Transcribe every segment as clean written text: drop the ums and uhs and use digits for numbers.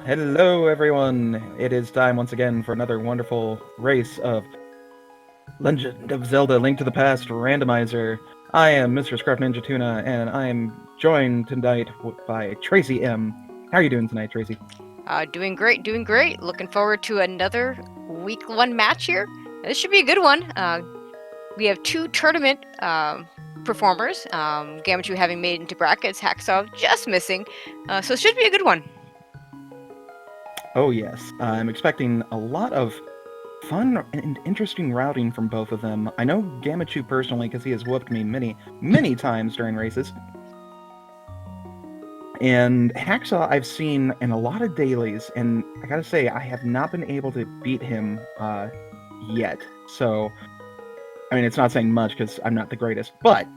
Hello, everyone! It is time once again for another wonderful race of Legend of Zelda: Link to the Past Randomizer. I am Mr. Scruff Ninja Tuna, and I am joined tonight by Tracy M. How are you doing tonight, Tracy? Doing great, doing great. Looking forward to another week one match here. This should be a good one. We have two tournament performers. Gammachuu having made it into brackets, hacksaww just missing. So it should be a good one. Oh yes, I'm expecting a lot of fun and interesting routing from both of them. I know Gammachuu personally because he has whooped me many times during races. And Hacksaw I've seen in a lot of dailies, and I gotta say, I have not been able to beat him yet. So, I mean, it's not saying much because I'm not the greatest, but...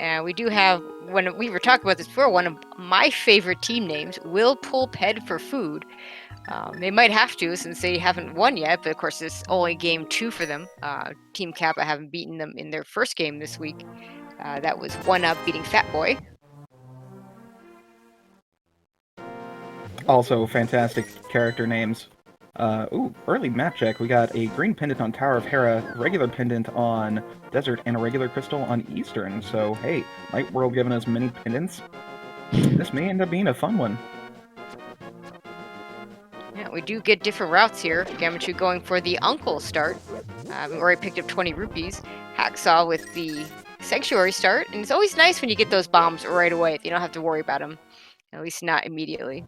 And we do have, when we were talking about this before, one of my favorite team names, Will Pull Ped for Food. They might have to since they haven't won yet, but of course it's only game 2 for them. Team Kappa haven't beaten them in their first game this week. That was 1-up beating Fat Boy. Also, fantastic character names. Early map check. We got a green pendant on Tower of Hera, regular pendant on Desert, and a regular crystal on Eastern. So, hey, Light World giving us many pendants. This may end up being a fun one. Yeah, we do get different routes here. Gammachuu going for the Uncle start. We already picked up 20 rupees. Hacksaw with the Sanctuary start. And it's always nice when you get those bombs right away. You don't have to worry about them. At least not immediately.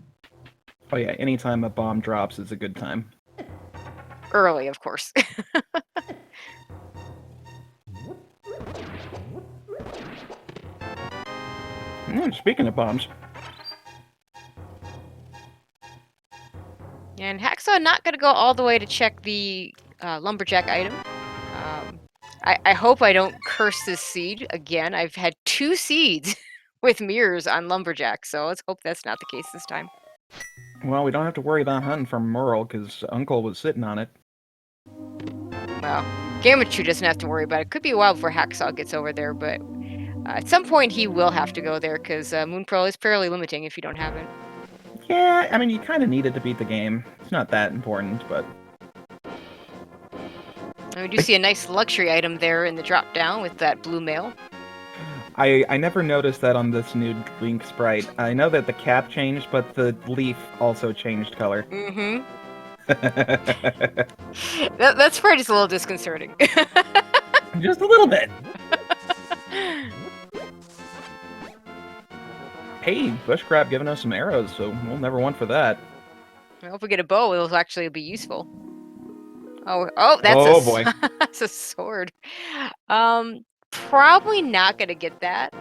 Oh yeah, anytime a bomb drops is a good time. Early, of course. Speaking of bombs. And Hacksaw not going to go all the way to check the Lumberjack item. I hope I don't curse this seed again. I've had 2 seeds with mirrors on Lumberjack, so let's hope that's not the case this time. Well, we don't have to worry about hunting for Merle, because Uncle was sitting on it. Well, Gammachuu doesn't have to worry about it. Could be a while before Hacksaw gets over there, but at some point he will have to go there, because Moon Pearl is fairly limiting if you don't have it. Yeah, I mean, you kind of need it to beat the game. It's not that important, but... And we do see a nice luxury item there in the drop-down with that blue mail. I never noticed that on this new Link sprite. I know that the cap changed, but the leaf also changed color. Mm-hmm. that sprite is a little disconcerting. Just a little bit. Hey, bush crab giving us some arrows, so we'll never want for that. Well, if we get a bow, it'll actually be useful. Oh, that's boy. That's a sword. Probably not gonna get that.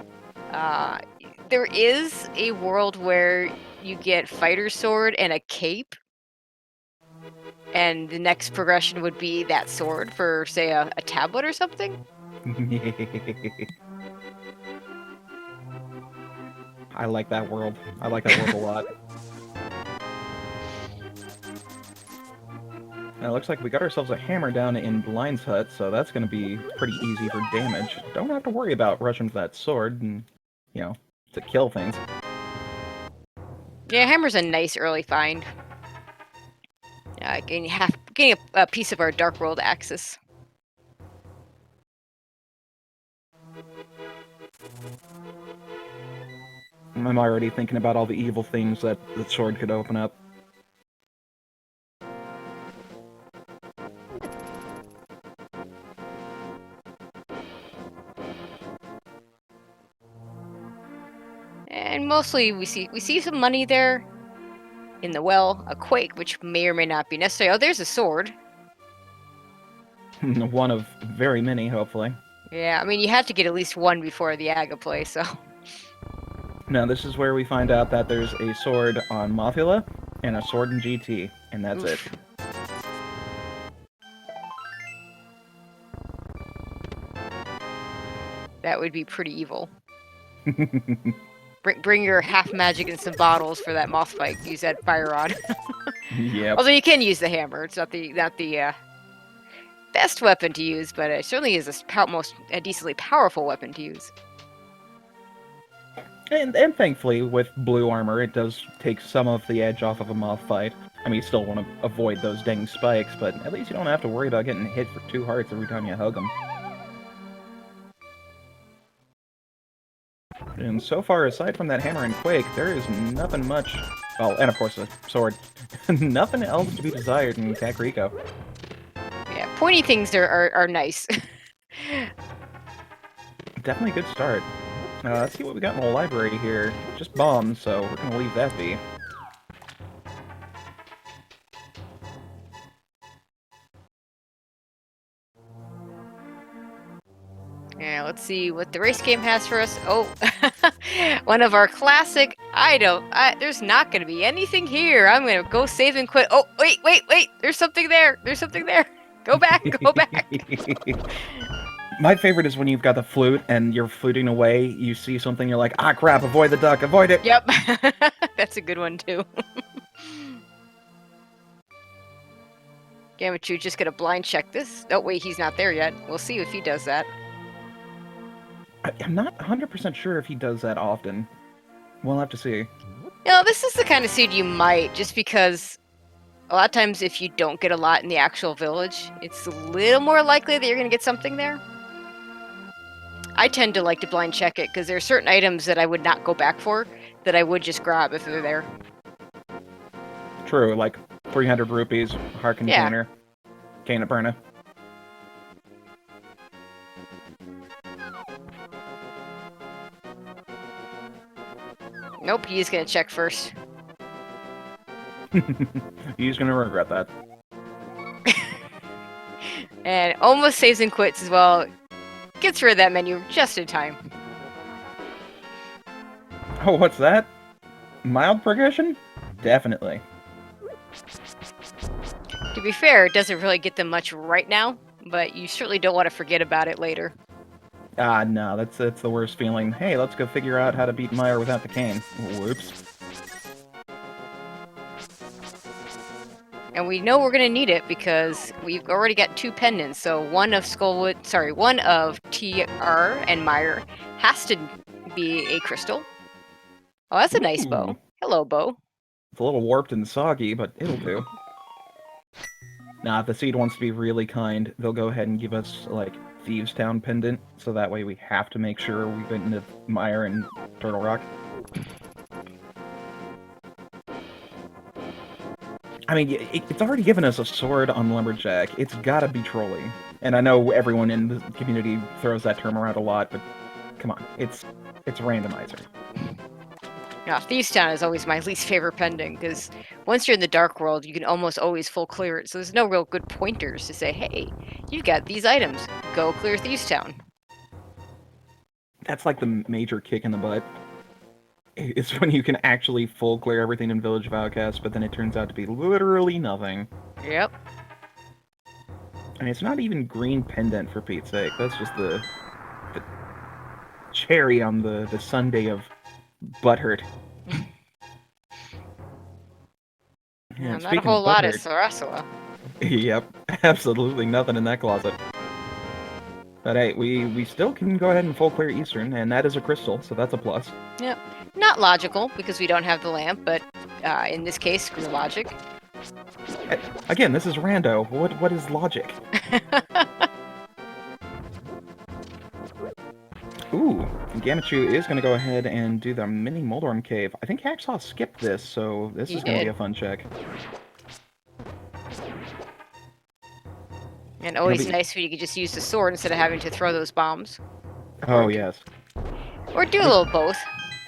There is a world where you get fighter sword and a cape, and the next progression would be that sword for, say, a tablet or something. I like that world. I like that world a lot. Now, it looks like we got ourselves a hammer down in Blind's hut, so that's going to be pretty easy for damage. Don't have to worry about rushing for that sword and, you know, to kill things. Yeah, hammer's a nice early find. Getting a piece of our Dark World axis. I'm already thinking about all the evil things that the sword could open up. And mostly we see some money there in the well, a quake, which may or may not be necessary. Oh, there's a sword. One of very many, hopefully. Yeah, I mean, you have to get at least one before the Aga play, so... Now, this is where we find out that there's a sword on Mothula and a sword in GT, and that's Oof. it. That would be pretty evil. Bring your half magic and some bottles for that moth fight. Use that fire rod. Yep. Although you can use the hammer. It's not the best weapon to use, but it certainly is a decently powerful weapon to use. And thankfully, with blue armor, it does take some of the edge off of a moth fight. I mean, you still want to avoid those dang spikes, but at least you don't have to worry about getting hit for 2 hearts every time you hug them. And so far, aside from that hammer and quake, there is nothing much... Well, and of course a sword. Nothing else to be desired in Kakariko. Yeah, pointy things are nice. Definitely a good start. Let's see what we got in the library here. Just bombs, so we're gonna leave that be. Yeah, let's see what the race game has for us. Oh, one of our classic. There's not going to be anything here. I'm going to go save and quit. Oh, wait. There's something there. There's something there. Go back. Go back. My favorite is when you've got the flute and you're fluting away, you see something, you're like, ah crap, avoid the duck, avoid it! Yep. That's a good one, too. Gammachuu just gonna blind check this. Oh, wait, he's not there yet. We'll see if he does that. I'm not 100% sure if he does that often. We'll have to see. This is the kind of seed you might, just because a lot of times if you don't get a lot in the actual village, it's a little more likely that you're gonna get something there. I tend to like to blind check it, because there are certain items that I would not go back for, that I would just grab if they're there. True, like 300 rupees, heart container, Cane of Burna. Nope, he's gonna check first. He's gonna regret that. And almost saves and quits as well. Gets rid of that menu just in time. Oh, what's that? Mild progression? Definitely. To be fair, it doesn't really get them much right now, but you certainly don't want to forget about it later. Ah, no, that's the worst feeling. Hey, let's go figure out how to beat Meyer without the cane. Whoops. And we know we're gonna need it because we've already got 2 pendants. So one of one of TR and Meyer has to be a crystal. Oh, that's a nice bow. Hello, bow. It's a little warped and soggy, but it'll do. Now, if the seed wants to be really kind, they'll go ahead and give us, like, Thieves Town pendant, so that way we have to make sure we get into Meyer and Turtle Rock. I mean, it's already given us a sword on Lumberjack. It's gotta be trolling. And I know everyone in the community throws that term around a lot, but come on, it's Randomizer. Yeah, Thieves Town is always my least favorite pendant, because once you're in the Dark World, you can almost always full clear it, so there's no real good pointers to say, hey, you've got these items, go clear Thieves Town. That's like the major kick in the butt. It's when you can actually full clear everything in Village of Outcasts, but then it turns out to be literally nothing. Yep. And it's not even green pendant, for Pete's sake. That's just the cherry on the sundae of butthurt. Yeah, not a whole lot of Sarasua. Yep, absolutely nothing in that closet. But hey, we still can go ahead and full clear Eastern, and that is a crystal, so that's a plus. Yep. Not logical, because we don't have the lamp, but in this case, screw logic. Again, this is rando. What is logic? Ooh, Gammachuu is going to go ahead and do the mini Moldorm Cave. I think Hacksaw skipped this, so this is going to be a fun check. And always nice when you can just use the sword instead of having to throw those bombs. Oh, yes. Or do a little both.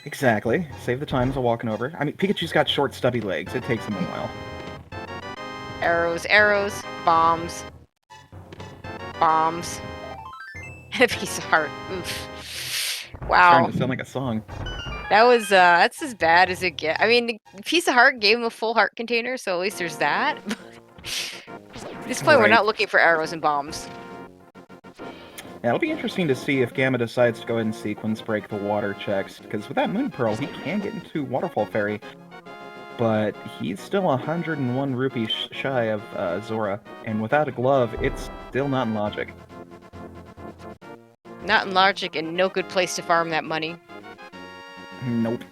Exactly. Save the time as a walking over. I mean, Pikachu's got short, stubby legs. It takes him a while. Arrows, bombs. Bombs. And a piece of heart. Oof. Wow. It's starting to sound like a song. That was, that's as bad as it gets. I mean, the piece of heart gave him a full heart container, so at least there's that. At this point, we're not looking for arrows and bombs. Yeah, it'll be interesting to see if Gamma decides to go ahead and sequence break the water checks, because with that Moon Pearl, he can get into Waterfall Fairy, but he's still 101 rupees shy of Zora, and without a glove, it's still not in logic. Not in logic, and no good place to farm that money. Nope.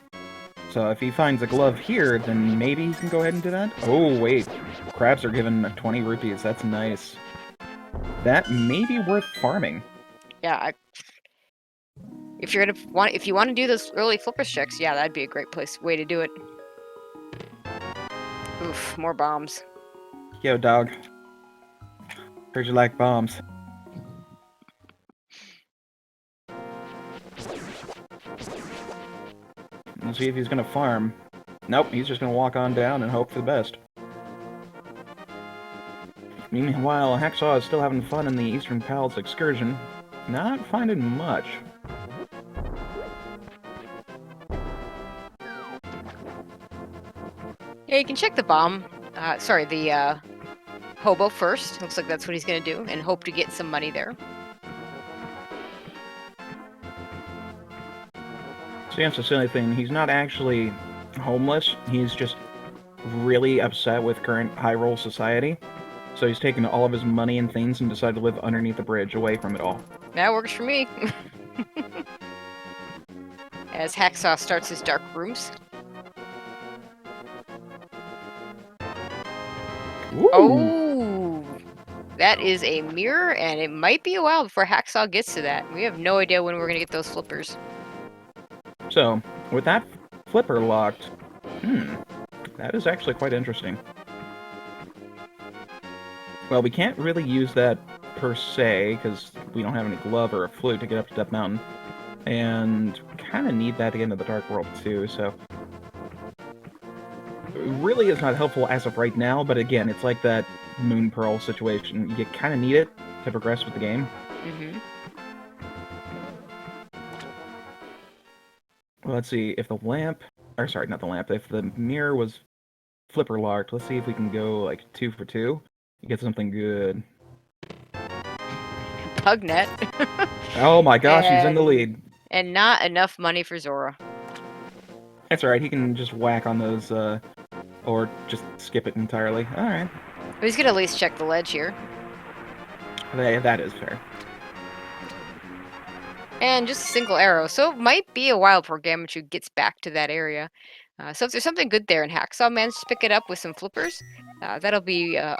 So if he finds a glove here, then maybe he can go ahead and do that? Oh, wait. Crabs are given 20 rupees. That's nice. That may be worth farming. Yeah, if you want to do those early flippers checks, yeah, that'd be a great way to do it. Oof, more bombs. Yo, dog. Heard you like bombs. Let's see if he's gonna farm. Nope, he's just gonna walk on down and hope for the best. Meanwhile, Hacksaw is still having fun in the Eastern Palace excursion. Not finding much. Yeah, you can check the the hobo first. Looks like that's what he's gonna do, and hope to get some money there. See, that's the silly thing. He's not actually homeless. He's just really upset with current high-roll society. So he's taken all of his money and things and decided to live underneath the bridge, away from it all. That works for me. As Hacksaw starts his dark rooms. Ooh. Oh! That is a mirror, and it might be a while before Hacksaw gets to that. We have no idea when we're going to get those flippers. So, with that flipper locked, that is actually quite interesting. Well, we can't really use that per se, because we don't have any glove or a flute to get up to Death Mountain. And kind of need that to get into the Dark World too, so... Really is not helpful as of right now, but again, it's like that Moon Pearl situation. You kind of need it to progress with the game. Mm-hmm. Well, let's see, if the lamp... Or sorry, not the lamp. If the mirror was flipper locked, let's see if we can go, like, 2 for 2. Get something good. Pugnet. Oh my gosh, he's in the lead. And not enough money for Zora. That's alright, he can just whack on those, or just skip it entirely. Alright. He's gonna at least check the ledge here. That is fair. And just a single arrow, so it might be a while before Gammachuu gets back to that area. So if there's something good there and Hacksaw managed to pick it up with some flippers, that'll be a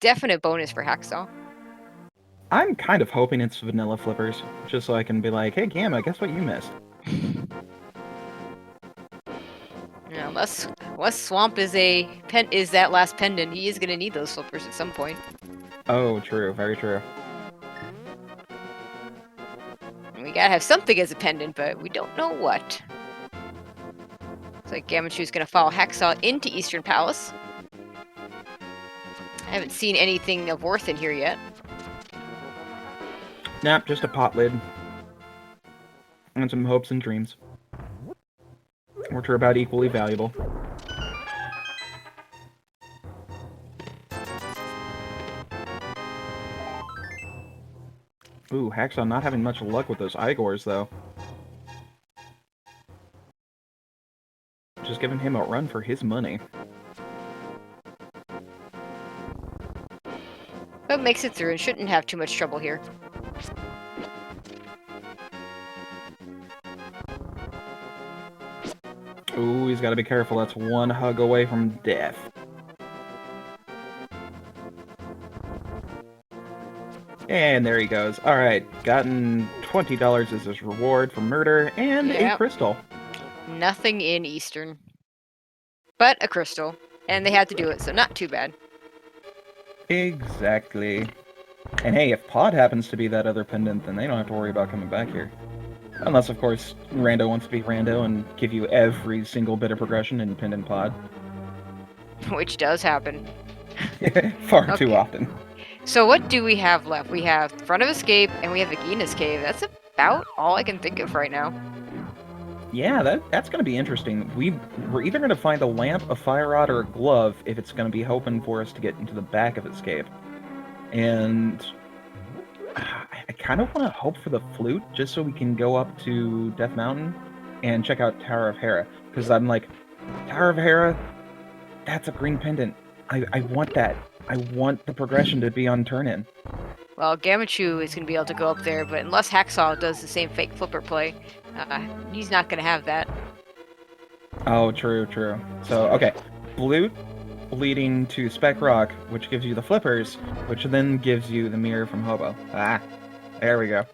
definite bonus for Hacksaw. I'm kind of hoping it's vanilla flippers, just so I can be like, hey Gamma, guess what you missed? Yeah, unless Swamp is that last pendant, he is gonna need those flippers at some point. Oh, true, very true. And we gotta have something as a pendant, but we don't know what. Looks like Gammachoo's gonna follow Hacksaw into Eastern Palace. I haven't seen anything of worth in here yet. Nah, just a pot lid. And some hopes and dreams. Which are about equally valuable. Ooh, Hacksaw not having much luck with those Igors, though. Just giving him a run for his money. But makes it through and shouldn't have too much trouble here. Ooh, he's got to be careful. That's one hug away from death. And there he goes. Alright, gotten $20 as his reward for murder, and a crystal. Nothing in Eastern. But a crystal. And they had to do it, so not too bad. Exactly. And hey, if Pod happens to be that other pendant, then they don't have to worry about coming back here. Unless, of course, Rando wants to be Rando and give you every single bit of progression in Pendant Pod. Which does happen. Far too often. So what do we have left? We have Front of Escape, and we have Agina's Cave. That's about all I can think of right now. Yeah, that's going to be interesting. We're either going to find a lamp, a fire rod, or a glove if it's going to be hoping for us to get into the back of Escape. And I kind of want to hope for the flute, just so we can go up to Death Mountain and check out Tower of Hera. Because I'm like, Tower of Hera, that's a green pendant. I want that. I want the progression to be on turn-in. Well, Gammachuu is going to be able to go up there, but unless Hacksaw does the same fake flipper play, he's not going to have that. Oh, true, true. So, okay. Blue leading to Spec Rock, which gives you the flippers, which then gives you the mirror from Hobo. Ah, there we go.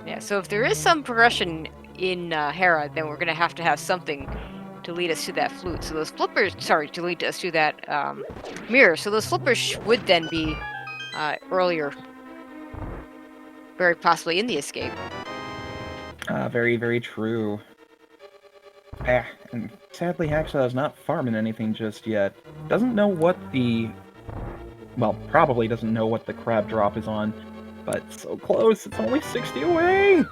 Yeah, so if there is some progression in Hera, then we're going to have something to lead us to that flute. So those flippers, sorry, to lead us to that mirror. So those flippers would then be earlier, very possibly in the escape. Very, very true. And sadly, Hacksaw is not farming anything just yet. Doesn't know what the... Well, probably doesn't know what the crab drop is on, but so close, it's only 60 away!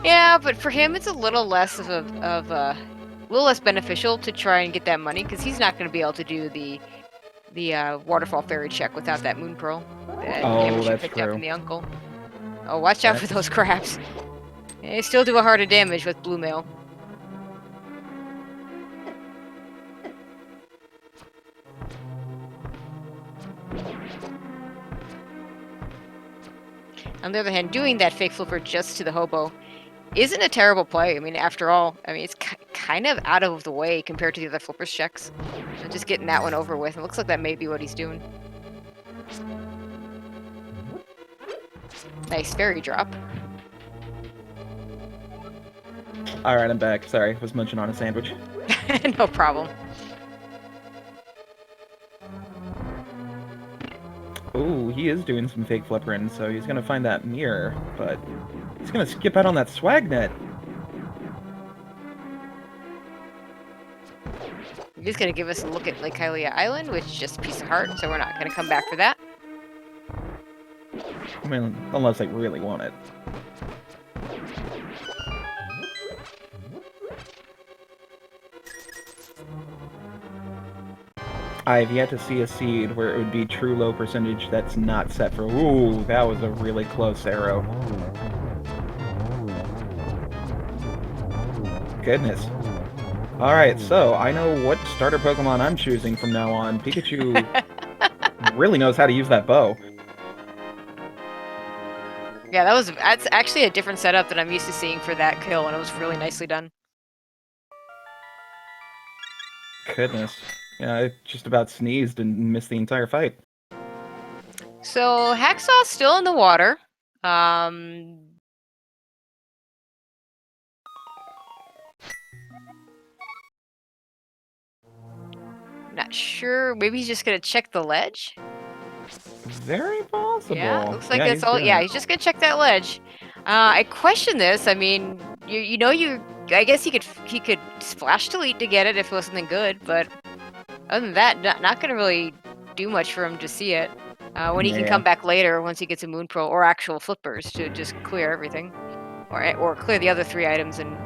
Yeah, but for him, it's a little less of a little less beneficial to try and get that money, because he's not going to be able to do the waterfall fairy check without that moon pearl that Gammachuu picked up from the uncle. Oh, watch out for those crabs. They still do a heart of damage with blue mail. On the other hand, doing that fake flipper just to the hobo isn't a terrible play. I mean, after all, it's kind of out of the way compared to the other flippers checks. So just getting that one over with. It looks like that may be what he's doing. Nice fairy drop. Alright, I'm back. Sorry, was munching on a sandwich. No problem. Ooh, he is doing some fake flippering, so he's gonna find that mirror, but he's gonna skip out on that swag net. He's gonna give us a look at Lake Hylia Island, which is just a piece of heart, so we're not gonna come back for that. I mean, unless they really want it. I've yet to see a seed where it would be true low percentage that's not set for... Ooh, that was a really close arrow. Goodness. Alright, so I know what starter Pokemon I'm choosing from now on. Pikachu really knows how to use that bow. Yeah, that's actually a different setup than I'm used to seeing for that kill, and it was really nicely done. Goodness. Yeah, I just about sneezed and missed the entire fight. So, Hacksaw's still in the water. Not sure. Maybe he's just gonna check the ledge? Very possible. Yeah, looks like that's all. Yeah, he's just gonna check that ledge. I question this. I mean, I guess he could splash delete to get it if it was something good, but other than that, not gonna really do much for him to see it. When he can come back later, once he gets a moon pearl or actual flippers to just clear everything, or clear the other 3 items and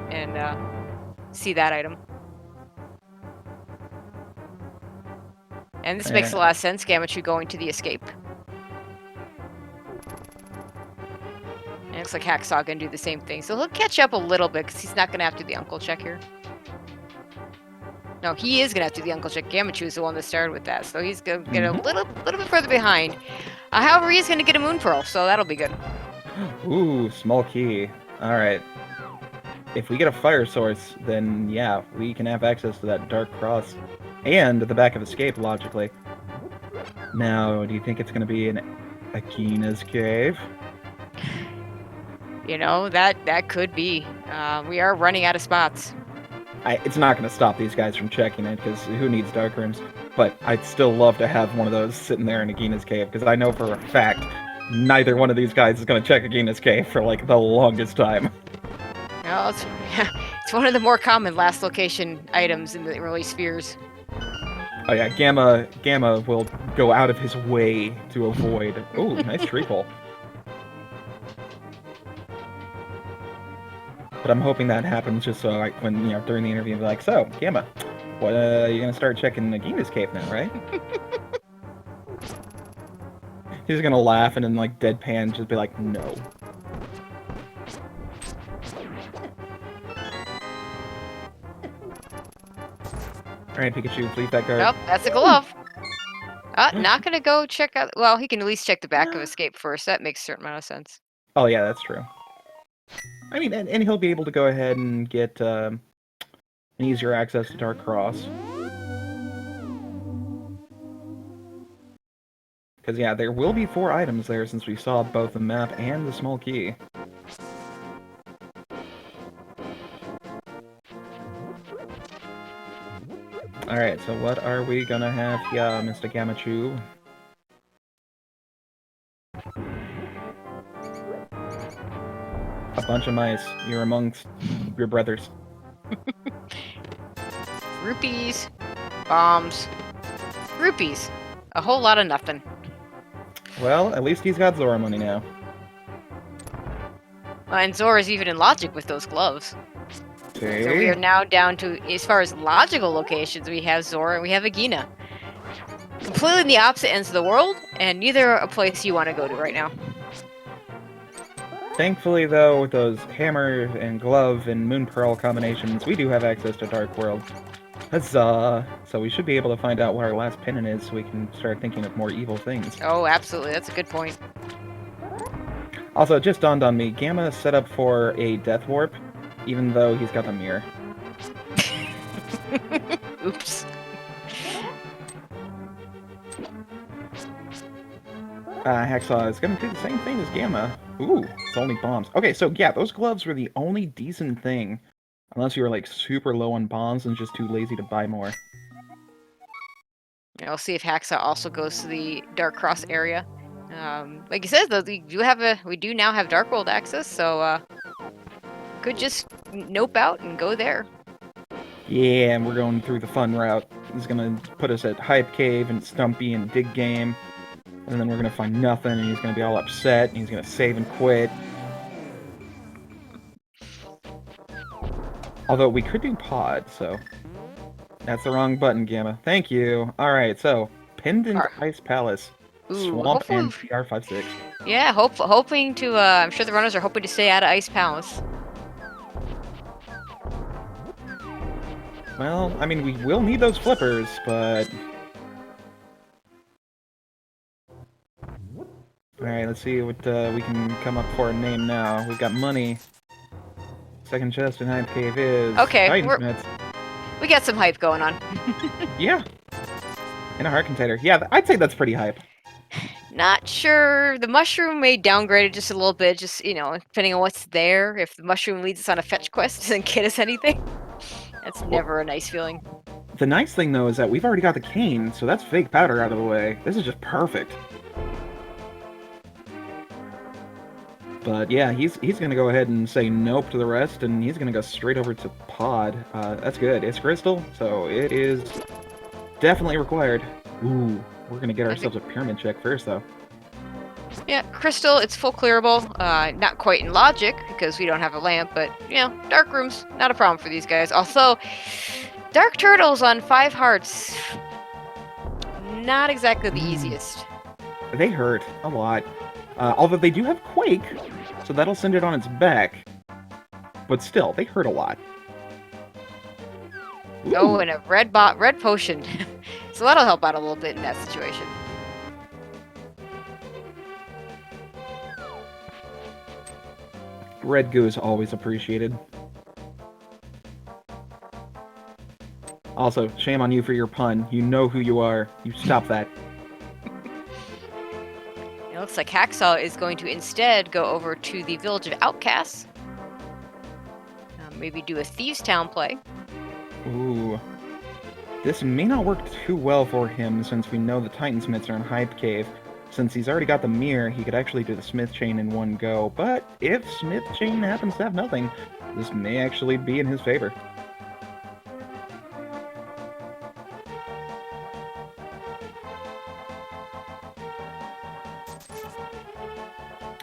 see that item. And this makes a lot of sense. Gammachuu going to the escape. And it looks like Hacksaw gonna do the same thing. So he'll catch up a little bit because he's not gonna have to do the uncle check here. No, he is gonna have to do the uncle check. Gammachuu is the one that started with that, so he's gonna get a little bit further behind. However, he's gonna get a moon pearl, so that'll be good. Ooh, small key. All right. If we get a fire source, then yeah, we can have access to that dark cross and the back of escape, logically. Now, do you think it's gonna be in Akina's cave? You know, that could be. We are running out of spots. It's not going to stop these guys from checking it, because who needs dark rooms? But I'd still love to have one of those sitting there in Agina's cave, because I know for a fact neither one of these guys is going to check Agina's cave for, like, the longest time. No, it's one of the more common last location items in the early spheres. Oh yeah, Gamma will go out of his way to avoid... Ooh, nice tree pull. But I'm hoping that happens just so, like, when, during the interview, be like, so, Gamma, what, you're gonna start checking Nagina's cave now, right? He's gonna laugh and then, like, deadpan just be like, no. Alright, Pikachu, leave that card. Oh, that's a glove. Not gonna go check out. Well, he can at least check the back of Escape first. That makes a certain amount of sense. Oh, yeah, that's true. I mean, and he'll be able to go ahead and get an easier access to Dark Cross. Because, yeah, there will be 4 items there since we saw both the map and the small key. Alright, so what are we gonna have here, Mr. Gammachuu? A bunch of mice. You're amongst your brothers. Rupees, bombs, rupees. A whole lot of nothing. Well, at least he's got Zora money now. And Zora's even in logic with those gloves. See? So we are now down to, as far as logical locations, we have Zora and we have Agina. Completely in the opposite ends of the world, and neither are a place you want to go to right now. Thankfully, though, with those hammer and glove and moon pearl combinations, we do have access to Dark World. Huzzah! So we should be able to find out what our last pennant is so we can start thinking of more evil things. Oh, absolutely. That's a good point. Also, it just dawned on me, Gamma is set up for a death warp, even though he's got the mirror. Oops. Hacksaw is gonna do the same thing as Gamma. Ooh, it's only bombs. Okay, so yeah, those gloves were the only decent thing. Unless you were like super low on bombs and just too lazy to buy more. I'll see if Hacksaw also goes to the Dark Cross area. Like you said, though, we do now have Dark World access, so could just nope out and go there. Yeah, and we're going through the fun route. He's gonna put us at Hype Cave and Stumpy and Dig Game. And then we're gonna find nothing, and he's gonna be all upset, and he's gonna save and quit. Although we could do Pod, so... That's the wrong button, Gamma. Thank you. Alright, so... Pendant Ice Palace. Ooh, Swamp and PR56. Yeah, hoping to, I'm sure the runners are hoping to stay out of Ice Palace. Well, I mean, we will need those flippers, but... Alright, let's see what we can come up for a name now. We've got money. Second chest in Hype Cave is... Okay, Titans we got some hype going on. Yeah. In a heart container. Yeah, I'd say that's pretty hype. Not sure. The mushroom may downgrade it just a little bit, just, you know, depending on what's there. If the mushroom leads us on a fetch quest, doesn't get us anything. That's never a nice feeling. The nice thing, though, is that we've already got the cane, so that's fake powder out of the way. This is just perfect. But yeah, he's gonna go ahead and say nope to the rest, and he's gonna go straight over to Pod. That's good. It's crystal, so it is definitely required. Ooh, we're gonna get ourselves a pyramid check first, though. Yeah, crystal, it's full clearable. Not quite in logic, because we don't have a lamp, but, you know, dark rooms, not a problem for these guys. Also, dark turtles on 5 hearts, not exactly the easiest. They hurt a lot. Although they do have Quake, so that'll send it on its back. But still, they hurt a lot. Ooh. Oh, and a red potion. So that'll help out a little bit in that situation. Red goo is always appreciated. Also, shame on you for your pun. You know who you are. You stop that. It looks like Hacksaw is going to instead go over to the Village of Outcasts. Maybe do a Thieves Town play. Ooh. This may not work too well for him since we know the Titansmiths are in Hype Cave. Since he's already got the mirror, he could actually do the Smith Chain in one go. But if Smith Chain happens to have nothing, this may actually be in his favor.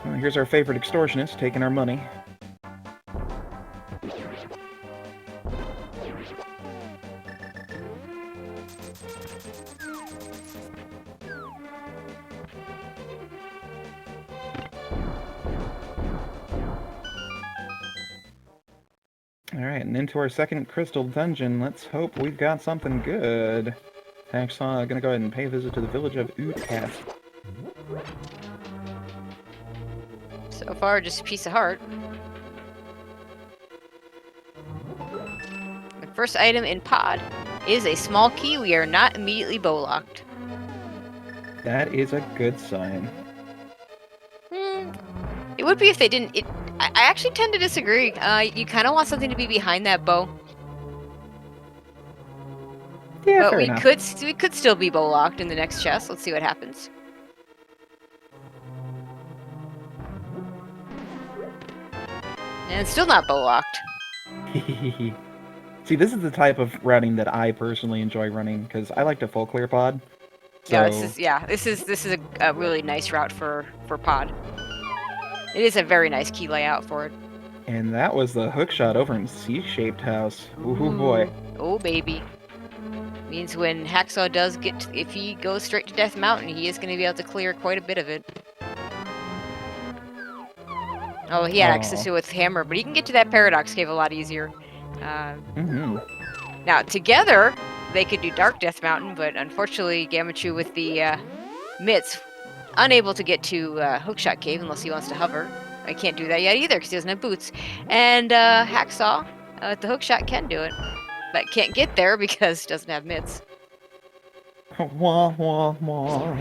Well, here's our favorite extortionist taking our money. Alright, and into our second crystal dungeon. Let's hope we've got something good. Hacksaw gonna go ahead and pay a visit to the village of Utcast. So far, just a piece of heart. The first item in pod is a small key. We are not immediately bow locked. That is a good sign. It would be if they didn't. I actually tend to disagree. You kind of want something to be behind that bow. Yeah, But fair we enough. could still be bow locked in the next chest. Let's see what happens. And it's still not bow locked. See, this is the type of routing that I personally enjoy running because I like to full clear pod. So, This is a really nice route for pod. It is a very nice key layout for it. and that was the hook shot over in C-shaped house. Ooh boy. Oh baby. Means when Hacksaw does if he goes straight to Death Mountain, he is going to be able to clear quite a bit of it. Oh, he had access to it with Hammer, but he can get to that Paradox Cave a lot easier. Now, together, they could do Dark Death Mountain, but unfortunately, Gammachuu with the mitts, unable to get to Hookshot Cave unless he wants to hover. I can't do that yet either because he doesn't have boots. And Hacksaw at the Hookshot can do it, but can't get there because he doesn't have mitts. Wah, wah, wah.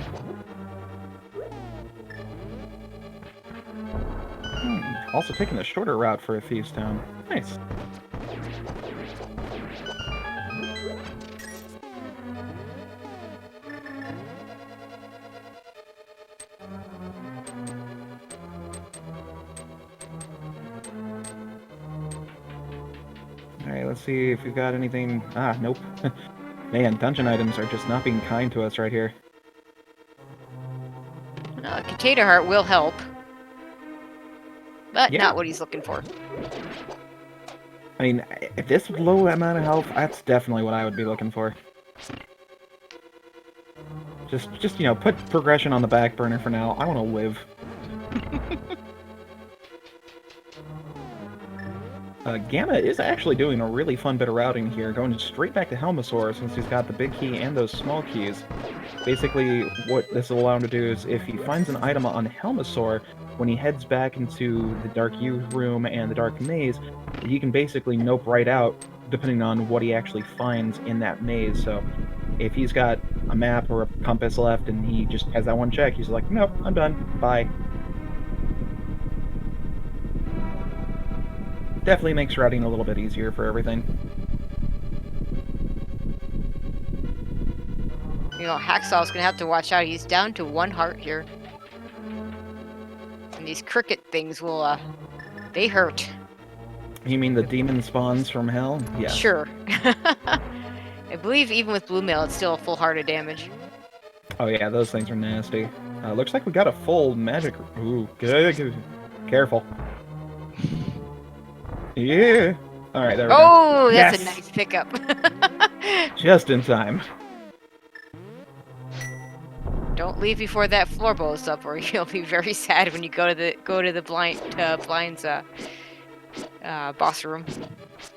Also taking the shorter route for a Thieves' Town. Nice. Alright, let's see if we've got anything. Ah, nope. Man, dungeon items are just not being kind to us right here. Potato Heart will help, but Yeah. not what he's looking for. I mean, if this low amount of health, that's definitely what I would be looking for. Just you know, put progression on the back burner for now. I want to live. Gamma is actually doing a really fun bit of routing here, going straight back to Helmasaur since he's got the big key and those small keys. Basically, what this will allow him to do is if he finds an item on Helmasaur, when he heads back into the Dark U room and the Dark Maze, he can basically nope right out depending on what he actually finds in that maze. So if he's got a map or a compass left and he just has that one check, he's like, nope, I'm done, bye. Definitely makes routing a little bit easier for everything. You know, Hacksaw's gonna have to watch out. He's down to 1 heart here. And these cricket things will, they hurt. You mean the demon spawns from hell? Yeah. Sure. I believe even with Blue Mail, it's still a full heart of damage. Oh yeah, those things are nasty. Looks like we got a full magic... Ooh, good. Careful. Yeah. Alright, there we go. Oh, that's Yes! a nice pickup. Just in time. Don't leave before that floor blows up, or you'll be very sad when you go to the blind's boss room.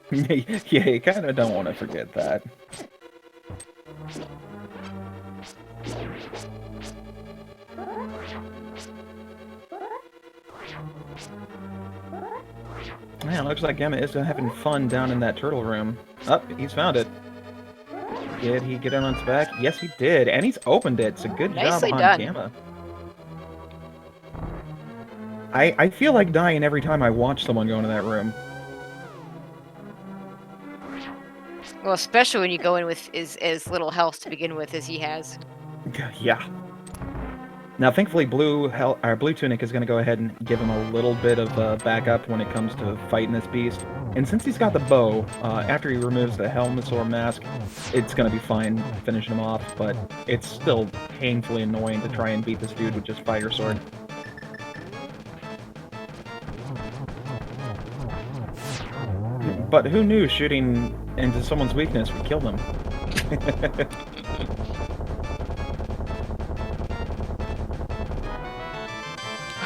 Yeah, you kind of don't want to forget that. Man, looks like Gamma is having fun down in that turtle room. Oh, he's found it. Did he get on its back? Yes, he did, and he's opened it. So good Nicely job on done. Gamma. I feel like dying every time I watch someone go into that room. Well, especially when you go in with as little health to begin with as he has. Yeah. Now, thankfully, Blue Tunic is going to go ahead and give him a little bit of backup when it comes to fighting this beast. And since he's got the bow, after he removes the Helmasaur mask, it's going to be fine finishing him off. But it's still painfully annoying to try and beat this dude with just Fire Sword. But who knew shooting into someone's weakness would kill them?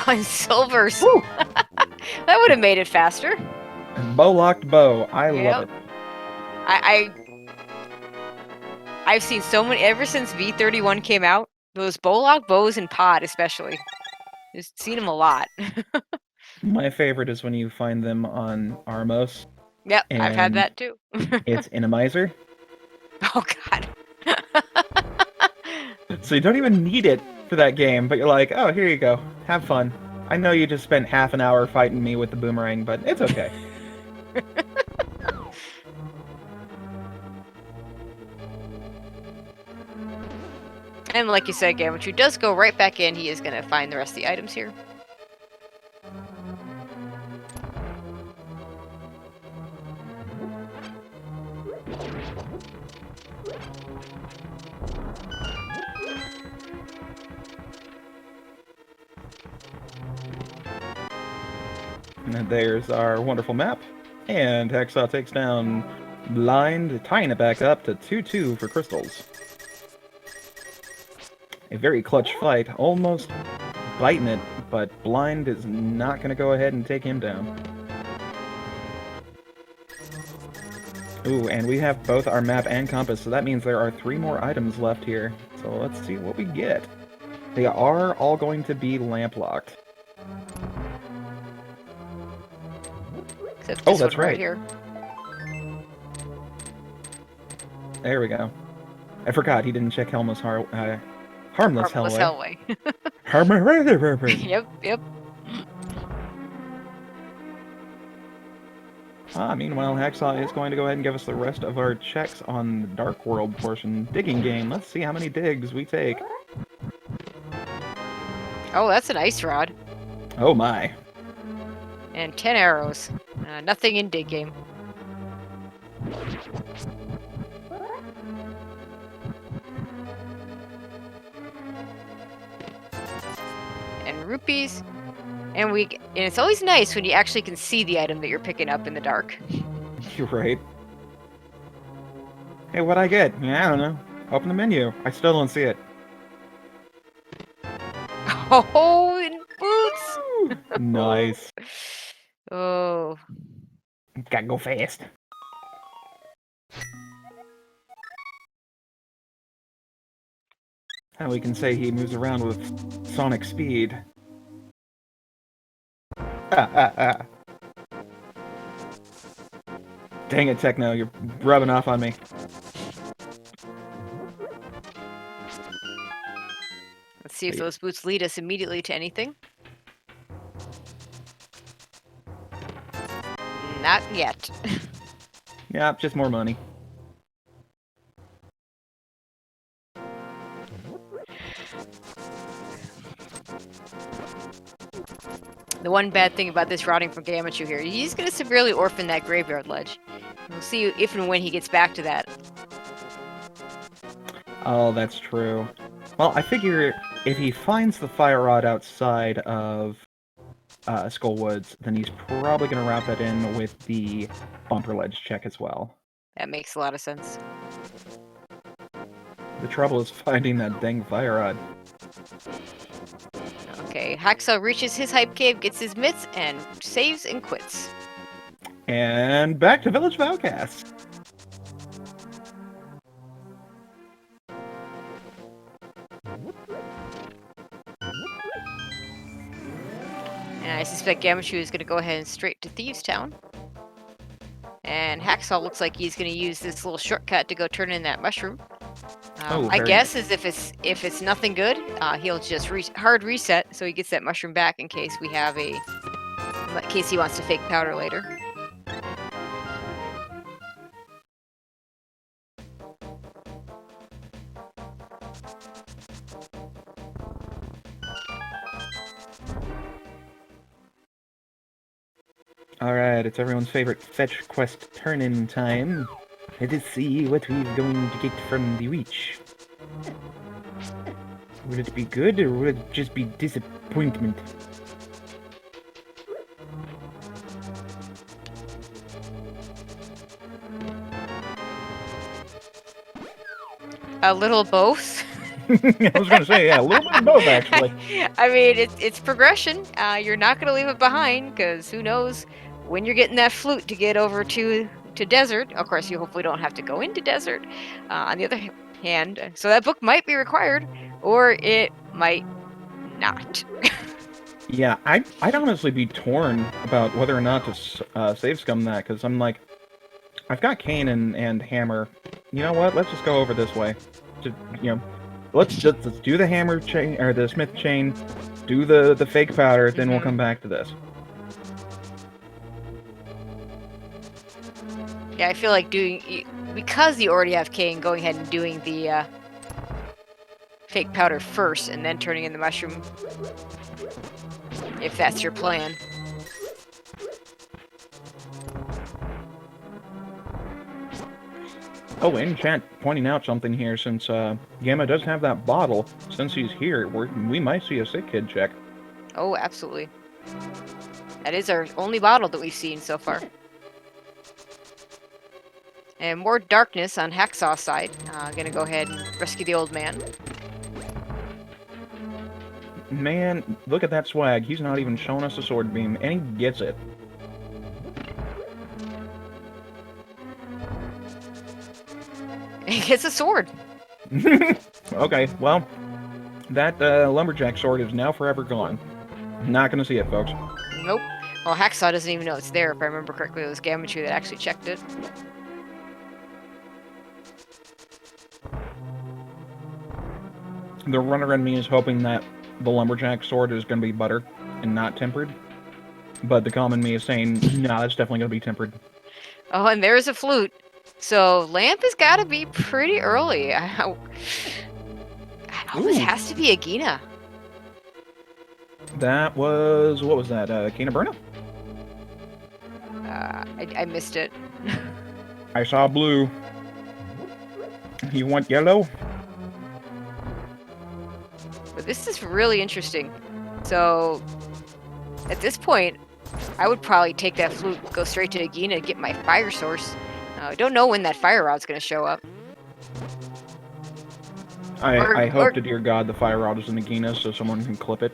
On silvers. That would have made it faster. Bow locked bow. I love Yep. it. I've seen so many ever since V31 came out. Those bowlock bows and pod especially. Just seen them a lot. My favorite is when you find them on Armos. Yep, I've had And that too. it's Randomizer. Oh god. So you don't even need it for that game, but you're like, oh, here you go. Have fun. I know you just spent half an hour fighting me with the boomerang, but it's okay. And like you said, Gammachuu does go right back in. He is going to find the rest of the items here. And there's our wonderful map. And Hacksaw takes down Blind, tying it back up to 2-2 for crystals. A very clutch fight, almost biting it, but Blind is not going to go ahead and take him down. Ooh, and we have both our map and compass, so that means there are 3 more items left here. So let's see what we get. They are all going to be lamp locked. Except Oh, this that's one right. here. There we go. I forgot he didn't check Harmless Harmless Hellway. Hellway. Yep. Meanwhile, Hacksaw is going to go ahead and give us the rest of our checks on the Dark World portion. Digging game. Let's see how many digs we take. Oh, that's an ice rod. Oh my. And 10 arrows. Nothing in dig game. And rupees. And it's always nice when you actually can see the item that you're picking up in the dark. You're right. Hey, what'd I get? Yeah, I don't know. Open the menu. I still don't see it. Oh, in boots! Nice. Oh. Gotta go fast. And we can say he moves around with sonic speed. Dang it, Techno, you're rubbing off on me. Let's see if those boots lead us immediately to anything. Not yet. Yeah, just more money. The one bad thing about this routing from Gammachuu here, he's going to severely orphan that graveyard ledge. We'll see if and when he gets back to that. Oh, that's true. Well, I figure if he finds the fire rod outside of Skull Woods, then he's probably going to route that in with the bumper ledge check as well. That makes a lot of sense. The trouble is finding that dang fire rod. Okay, Hacksaw reaches his hype cave, gets his mitts, and saves and quits. And back to Village of Outcasts. And I suspect Gammachuu is going to go ahead and straight to Thieves Town. And Hacksaw looks like he's going to use this little shortcut to go turn in that mushroom. I guess nice. is if it's nothing good, he'll just hard reset so he gets that mushroom back in case we have in case he wants to fake powder later. Alright, it's everyone's favorite fetch quest turn-in time. Let us see what we're going to get from the Reach. Will it be good, or will it just be disappointment? A little both. I was going to say, yeah, a little bit of both, actually. I mean, it's progression. You're not going to leave it behind because who knows when you're getting that flute to get over to desert, of course, you hopefully don't have to go into desert. On the other hand, so that book might be required, or it might not. Yeah, I'd honestly be torn about whether or not to save scum that, because I'm like, I've got cane and hammer. You know what? Let's just go over this way. To, you know, let's do the hammer chain or the smith chain, do the fake powder, then we'll come back to this. Yeah, I feel like because you already have cane, going ahead and doing the fake powder first, and then turning in the mushroom, if that's your plan. Oh, and chat pointing out something here, since Gamma does have that bottle, since he's here, we might see a sick kid check. Oh, absolutely. That is our only bottle that we've seen so far. And more darkness on Hacksaw's side. Gonna go ahead and rescue the old man. Man, look at that swag. He's not even showing us a sword beam, and he gets it. He gets a sword. Okay, well, that lumberjack sword is now forever gone. Not gonna see it, folks. Nope. Well, Hacksaw doesn't even know it's there. If I remember correctly, it was Gammachuu that actually checked it. The runner in me is hoping that the lumberjack sword is gonna be butter and not tempered. But the common me is saying, nah, that's definitely gonna be tempered. Oh, and there's a flute. So Lamp has got to be pretty early. Oh, this has to be a Gina. That was, what was that, Kina Burna? I missed it. I saw blue. You want yellow? But this is really interesting. So, at this point, I would probably take that flute, go straight to Agina and get my fire source. I don't know when that fire rod's going to show up. I hope to dear God the fire rod is in Agina so someone can clip it.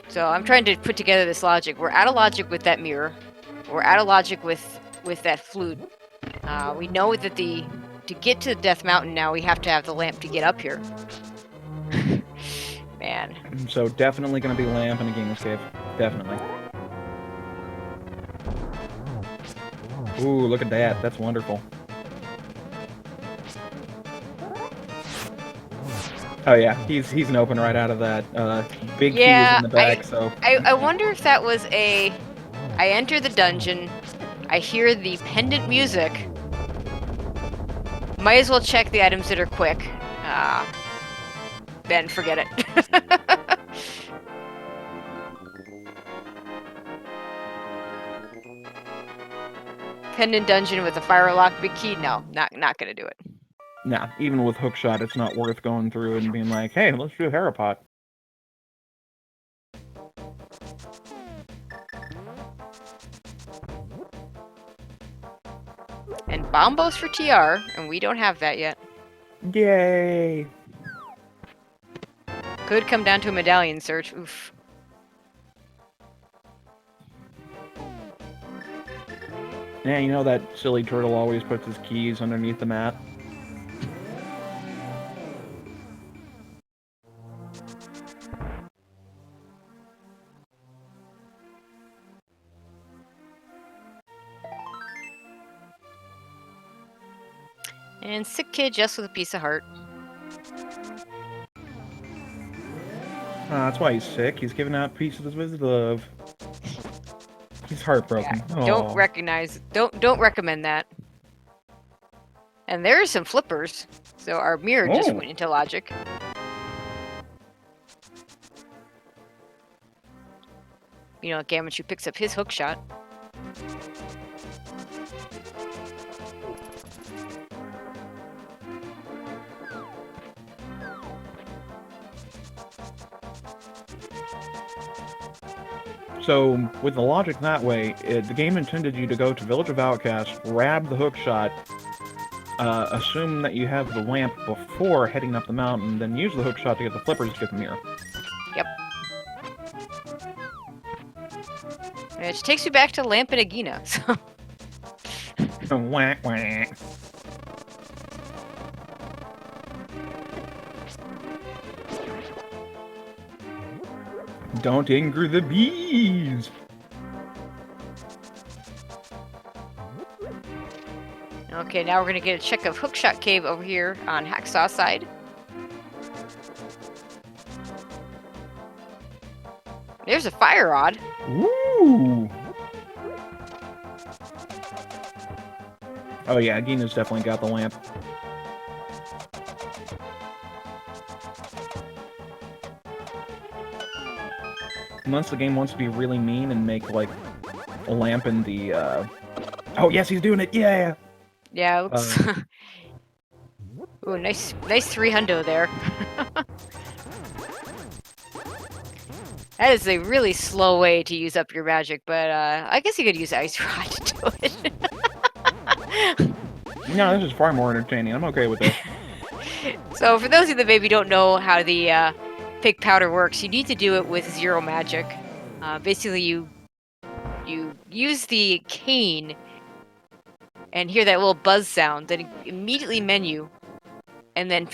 So I'm trying to put together this logic. We're out of logic with that mirror. We're out of logic with that flute. We know that to get to Death Mountain now, we have to have the lamp to get up here. Man. So definitely gonna be lamp in Agina's cave. Definitely. Ooh, look at that. That's wonderful. Oh yeah, he's an open right out of that. Big keys in the back, so... I wonder if that was I enter the dungeon, I hear the pendant music, might as well check the items that are quick, then forget it. Pendant dungeon with a fire lock, big key, no, not gonna do it. Nah, even with hookshot, it's not worth going through and being like, hey, let's do a Harapot. And Bombos for TR, and we don't have that yet. Yay! Could come down to a medallion search, oof. Yeah, you know that silly turtle always puts his keys underneath the mat? And sick kid just with a piece of heart. That's why he's sick. He's giving out pieces of his love. He's heartbroken. Yeah, don't recommend that. And there are some flippers. So our mirror just went into logic. You know, Gammachuu picks up his hook shot. So, with the logic that way, the game intended you to go to Village of Outcast, grab the hookshot, assume that you have the lamp before heading up the mountain, then use the hookshot to get the flippers to get the mirror. Yep. Which takes you back to Lamp and Agina, so... Wah, wah. Don't anger the bees! Okay, now we're gonna get a check of Hookshot Cave over here on Hacksaw's side. There's a fire rod. Ooh! Oh yeah, Gina's definitely got the lamp. Unless the game wants to be really mean and make, like, a lamp in the, Oh, yes, he's doing it! Yeah! Yeah, it looks... Ooh, nice 300 there. That is a really slow way to use up your magic, but I guess you could use Ice Rod to do it. No, this is far more entertaining. I'm okay with this. So for those of you that maybe don't know how the fake powder works, you need to do it with zero magic. Basically, you use the cane and hear that little buzz sound, then immediately menu, and then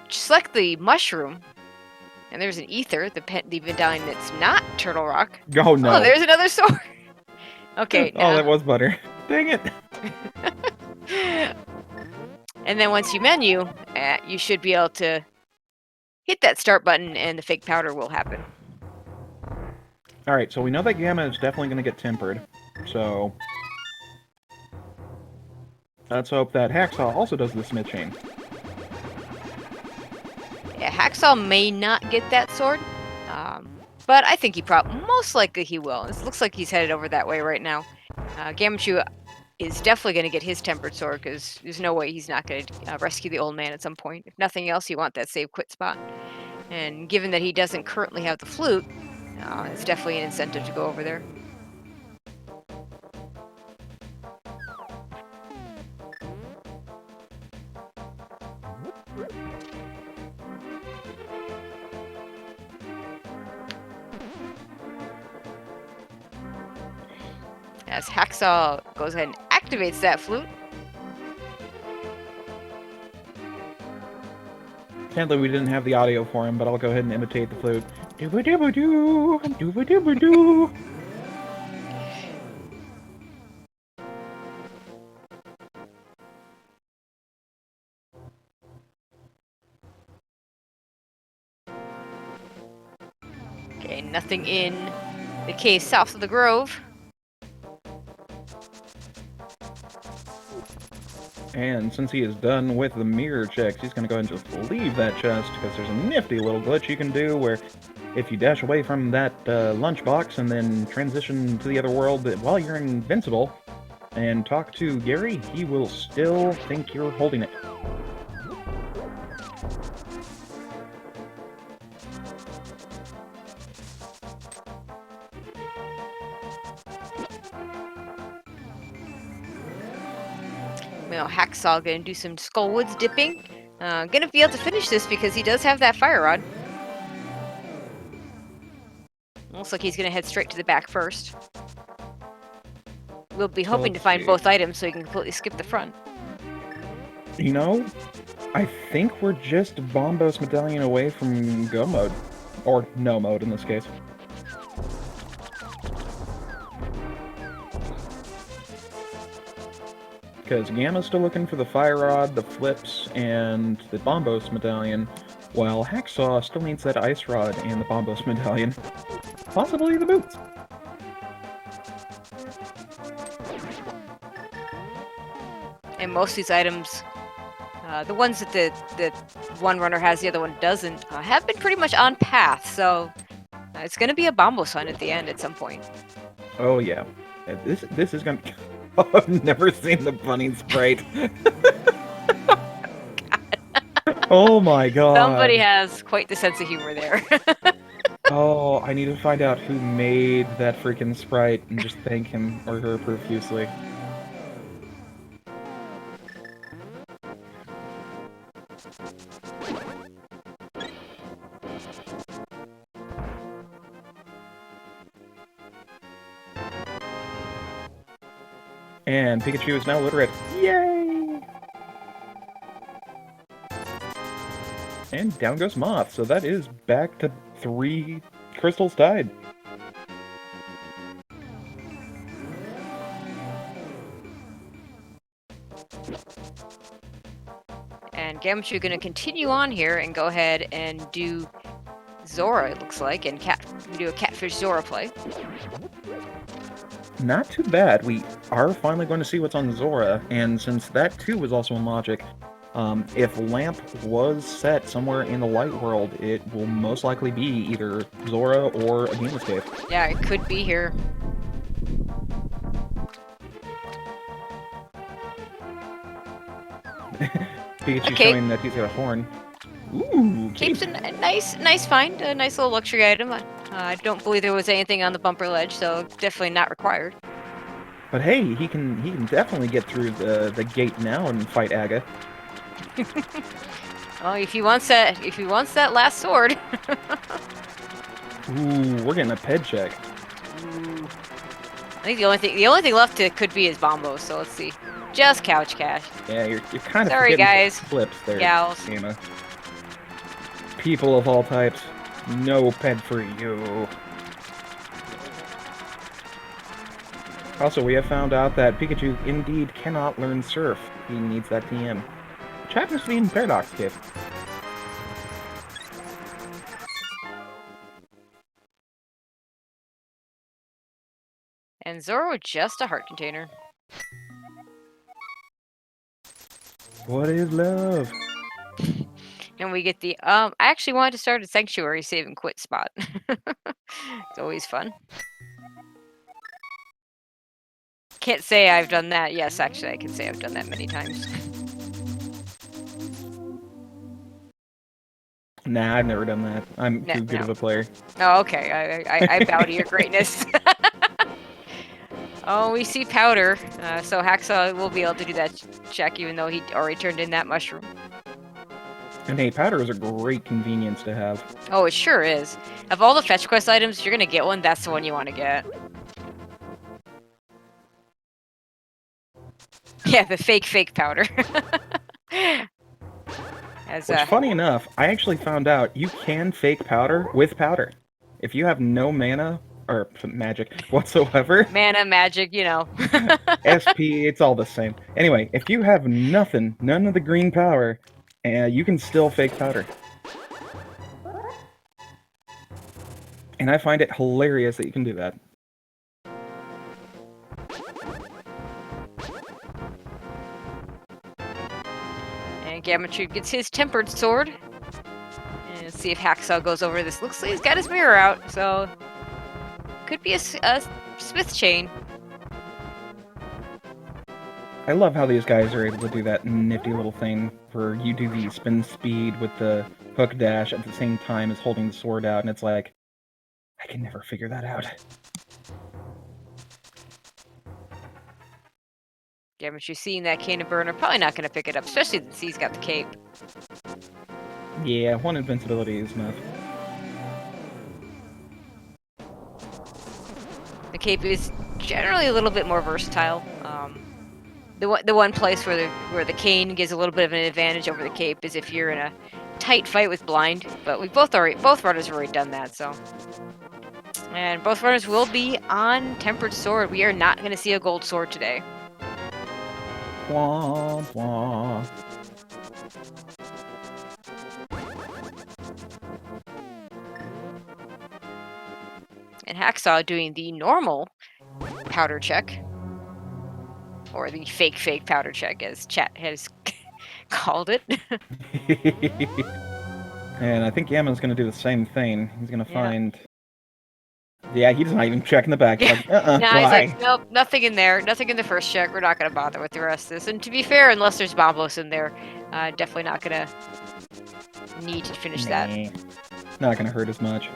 select the mushroom. And there's an ether, the medallion that's not Turtle Rock. Oh no! Oh, there's another sword. Okay. Oh, that was butter. Dang it! And then once you menu, you should be able to hit that start button, and the fake powder will happen. All right, so we know that Gamma is definitely going to get tempered. So let's hope that Hacksaw also does the Smith Chain. Yeah, Hacksaw may not get that sword, but I think most likely he will. It looks like he's headed over that way right now. Gammachuu is definitely going to get his tempered sword, because there's no way he's not going to rescue the old man at some point. If nothing else, you want that save quit spot. And given that he doesn't currently have the flute, it's definitely an incentive to go over there. As Hacksaw goes ahead and activates that flute. Sadly, we didn't have the audio for him, but I'll go ahead and imitate the flute. Dooba-dooba-doo, dooba-dooba-doo. Okay, nothing in the cave south of the grove. And since he is done with the mirror checks, he's going to go ahead and just leave that chest, because there's a nifty little glitch you can do where if you dash away from that lunchbox and then transition to the other world while you're invincible and talk to Gary, he will still think you're holding it. Hacksaw gonna do some Skullwoods dipping. Gonna be able to finish this because he does have that fire rod. Looks like he's gonna head straight to the back first. We'll be hoping to find both items so he can completely skip the front. You know, I think we're just Bombos Medallion away from go mode. Or no mode in this case. Because Gamma's still looking for the fire rod, the flips, and the Bombos Medallion, while Hacksaw still needs that ice rod and the Bombos Medallion. Possibly the boots. And most of these items, the ones that the one runner has, the other one doesn't, have been pretty much on path, so it's going to be a Bombos hunt at the end at some point. Oh yeah. This is gonna... I've never seen the bunny sprite. God. Oh my god. Somebody has quite the sense of humor there. Oh, I need to find out who made that freaking sprite and just thank him or her profusely. And Pikachu is now literate. Yay! And down goes Moth, so that is back to 3 crystals tied. And Gammachuu going to continue on here and go ahead and do Zora, it looks like, and do a Catfish Zora play. Not too bad. We are finally going to see what's on Zora, and since that too was also in Logic, if Lamp was set somewhere in the light world, it will most likely be either Zora or a Game Escape. Yeah, it could be here. Pikachu Okay. showing that he's got a horn. Ooh, Cape's a nice find, a nice little luxury item. I don't believe there was anything on the bumper ledge, so definitely not required. But hey, he can definitely get through the gate now and fight Aga. Oh, if he wants that last sword. Ooh, we're getting a ped check. Ooh. I think the only thing left could be his Bombos. So let's see. Just Couch Cash. Yeah, you're kind of Sorry, forgetting guys. the flips there, Gals. Gamma. People of all types, no ped for you. Also, we have found out that Pikachu indeed cannot learn Surf. He needs that TM. Which happens to be in Paradox Kit. And Zoro just a heart container. What is love? And we get the I actually wanted to start a sanctuary save and quit spot. It's always fun. Can't say I've done that. Yes, actually I can say I've done that many times. Nah, I've never done that. I'm too good of a player. Oh, okay. I bow to your greatness. Oh, we see Powder. So Hacksaw will be able to do that check even though he already turned in that mushroom. And hey, powder is a great convenience to have. Oh, it sure is. Of all the fetch quest items, if you're gonna get one, that's the one you want to get. Yeah, the fake powder. Which, funny enough, I actually found out you can fake powder with powder. If you have no mana, or magic whatsoever. Mana, magic, you know. SP, it's all the same. Anyway, if you have nothing, none of the green power, you can still fake powder. And I find it hilarious that you can do that. And Gammachuu gets his tempered sword. And let's see if Hacksaw goes over this. Looks like he's got his mirror out, so could be a smith chain. I love how these guys are able to do that nifty little thing where you do the spin speed with the hook dash at the same time as holding the sword out, and it's like, I can never figure that out. Gammachuu seeing that cannon burner, probably not going to pick it up, especially since he's got the cape. Yeah, one invincibility is enough. The cape is generally a little bit more versatile. The one place where the cane gives a little bit of an advantage over the cape is if you're in a tight fight with blind. But both runners have already done that, so. And both runners will be on tempered sword. We are not going to see a gold sword today. Wah, wah. And Hacksaw doing the normal powder check. Or the fake powder check, as chat has called it. And I think Yama's gonna do the same thing. He's gonna find... Yeah, he's not even checking the back. Like, Nah, why? he's like, nope, nothing in there. Nothing in the first check. We're not going to bother with the rest of this. And to be fair, unless there's Bombos in there, definitely not going to need to finish that. Not gonna hurt as much.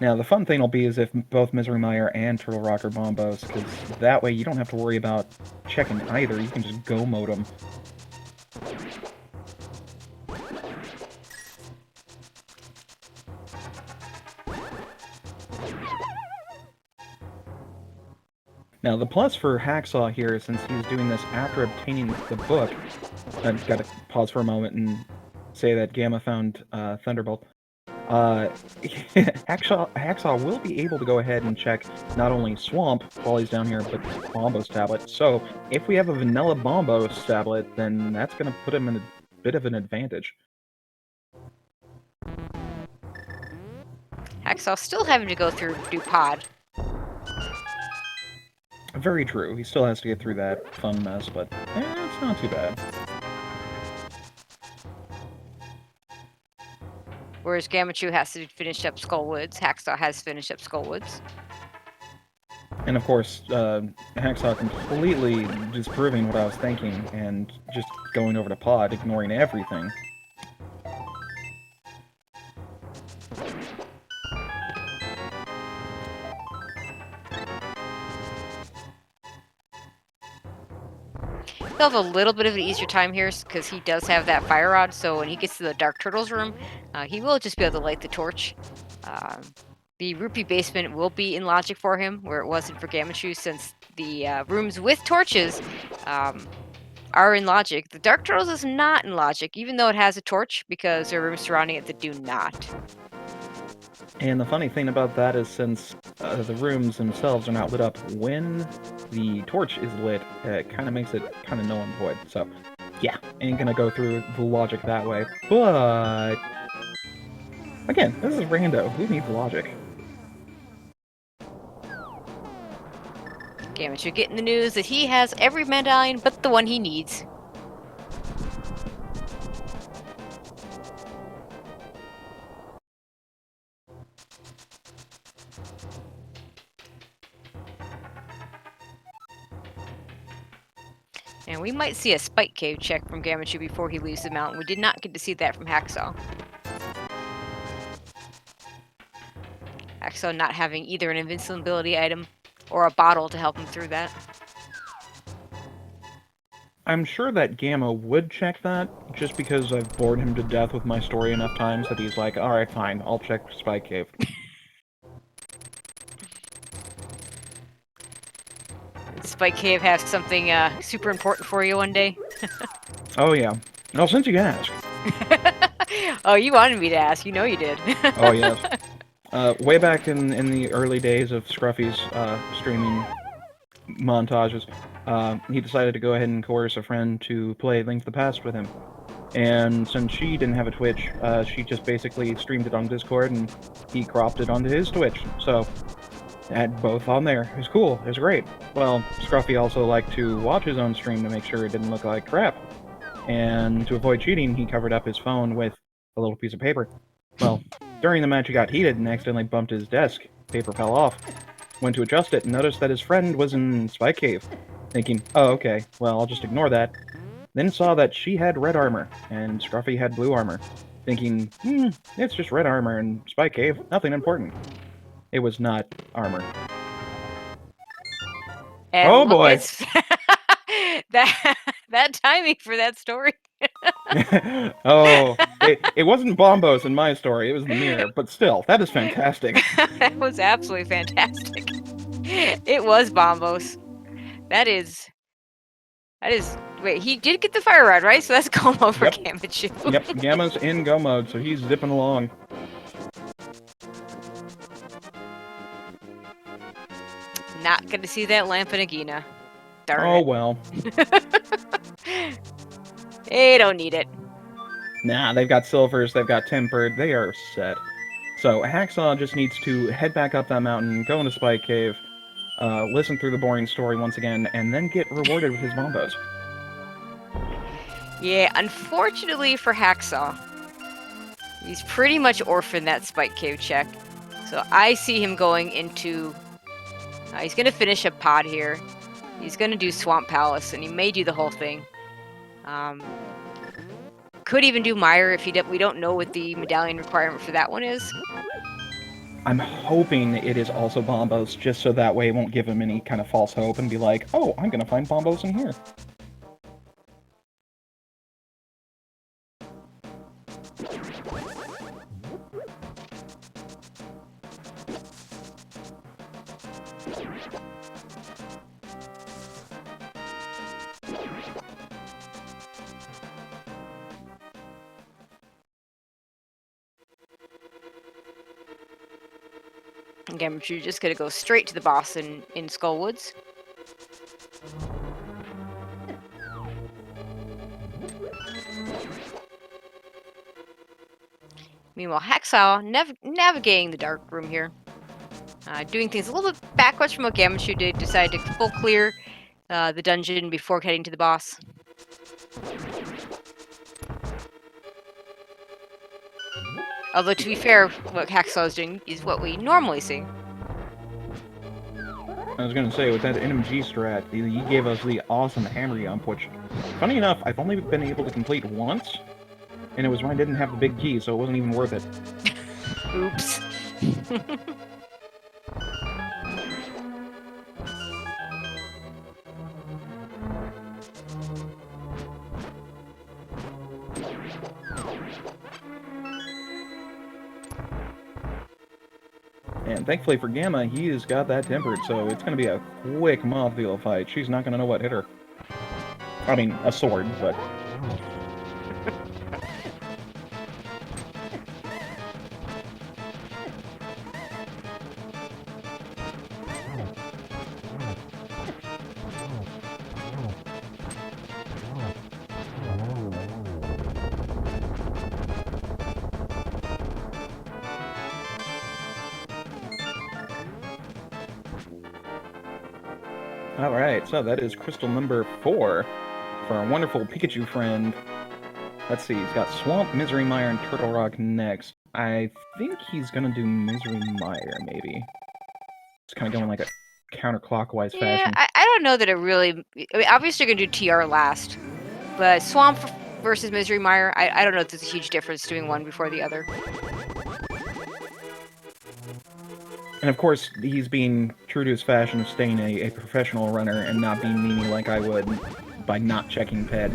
Now, the fun thing will be is if both Misery Mire and Turtle Rock are Bombos, because that way you don't have to worry about checking either. You can just go mode them. Now, the plus for Hacksaw here, since he's doing this after obtaining the book, I've got to pause for a moment and say that Gamma found Thunderbolt. Hacksaw will be able to go ahead and check not only Swamp while he's down here, but Bombo's tablet. So, if we have a vanilla Bombo's tablet, then that's going to put him in a bit of an advantage. Hacksaw still having to go through do pod. Very true. He still has to get through that fun mess, but it's not too bad. Whereas Gammachuu has to finish up Skullwoods, Hacksaw has finished up Skullwoods. And of course, Hacksaw completely disproving what I was thinking and just going over to Pod, ignoring everything. He'll have a little bit of an easier time here because he does have that fire rod, so when he gets to the Dark Turtles room, he will just be able to light the torch. The Rupee basement will be in logic for him, where it wasn't for Gammachuu, since the rooms with torches are in logic. The Dark Turtles is not in logic, even though it has a torch, because there are rooms surrounding it that do not. And the funny thing about that is since the rooms themselves are not lit up when the torch is lit, it kind of makes it kind of null and void. So, yeah, ain't gonna go through the logic that way. But, again, this is rando. Who needs logic? Gammachuu getting the news that he has every medallion but the one he needs. And we might see a Spike Cave check from Gammachuu before he leaves the mountain. We did not get to see that from Hacksaw. Hacksaw not having either an invincibility item or a bottle to help him through that. I'm sure that Gamma would check that, just because I've bored him to death with my story enough times that he's like, alright, fine, I'll check Spike Cave. Spike Cave have something super important for you one day? Oh yeah. Well, since you asked. Oh, you wanted me to ask. You know you did. Oh yes. Way back in the early days of Scruffy's streaming montages, he decided to go ahead and coerce a friend to play Link to the Past with him. And since she didn't have a Twitch, she just basically streamed it on Discord, and he cropped it onto his Twitch. So, had both on there. It was cool. It was great. Well, Scruffy also liked to watch his own stream to make sure it didn't look like crap. And to avoid cheating, he covered up his phone with a little piece of paper. Well, during the match he got heated and accidentally bumped his desk. Paper fell off. Went to adjust it and noticed that his friend was in Spike Cave. Thinking, oh, okay, well, I'll just ignore that. Then saw that she had red armor, and Scruffy had blue armor. Thinking, it's just red armor and Spike Cave, nothing important. It was not armor. And oh boy! that timing for that story. Oh, it wasn't Bombos in my story, it was the mirror, but still, that is fantastic. That was absolutely fantastic. It was Bombos. That is... Wait, he did get the fire rod, right? So that's go mode for Gammachuu. Yep, Gamma's in go mode, so he's zipping along. Not gonna see that lamp in Agina. Darn oh it. Well. They don't need it. Nah, they've got silvers, they've got tempered, they are set. So Hacksaw just needs to head back up that mountain, go into Spike Cave, listen through the boring story once again, and then get rewarded with his Bombos. Yeah, unfortunately for Hacksaw, he's pretty much orphaned that Spike Cave check. So I see him going into... he's going to finish a pod here. He's going to do Swamp Palace, and he may do the whole thing. Could even do Mire if he we don't know what the medallion requirement for that one is. I'm hoping it is also Bombos, just so that way it won't give him any kind of false hope and be like, oh, I'm gonna find Bombos in here. Gammachuu just gonna go straight to the boss in Skullwoods. Meanwhile, hacksaww navigating the dark room here. Doing things a little bit backwards from what Gammachuu did, decided to full clear the dungeon before heading to the boss. Although, to be fair, what hacksaww is doing is what we normally see. I was gonna say, with that NMG strat, he gave us the awesome hammer jump, which, funny enough, I've only been able to complete once, and it was when I didn't have the big key, so it wasn't even worth it. Oops. And thankfully for Gamma, he has got that tempered, so it's going to be a quick mouthfeel fight. She's not going to know what hit her. I mean, a sword, but... Alright, so that is crystal number 4 for our wonderful Pikachu friend. Let's see, he's got Swamp, Misery Mire, and Turtle Rock next. I think he's gonna do Misery Mire, maybe. It's kind of going like a counterclockwise fashion. I don't know that it really... I mean, obviously you're going to do TR last, but Swamp versus Misery Mire, I don't know if there's a huge difference doing one before the other. And of course, he's being true to his fashion of staying a professional runner and not being meany like I would by not checking PED.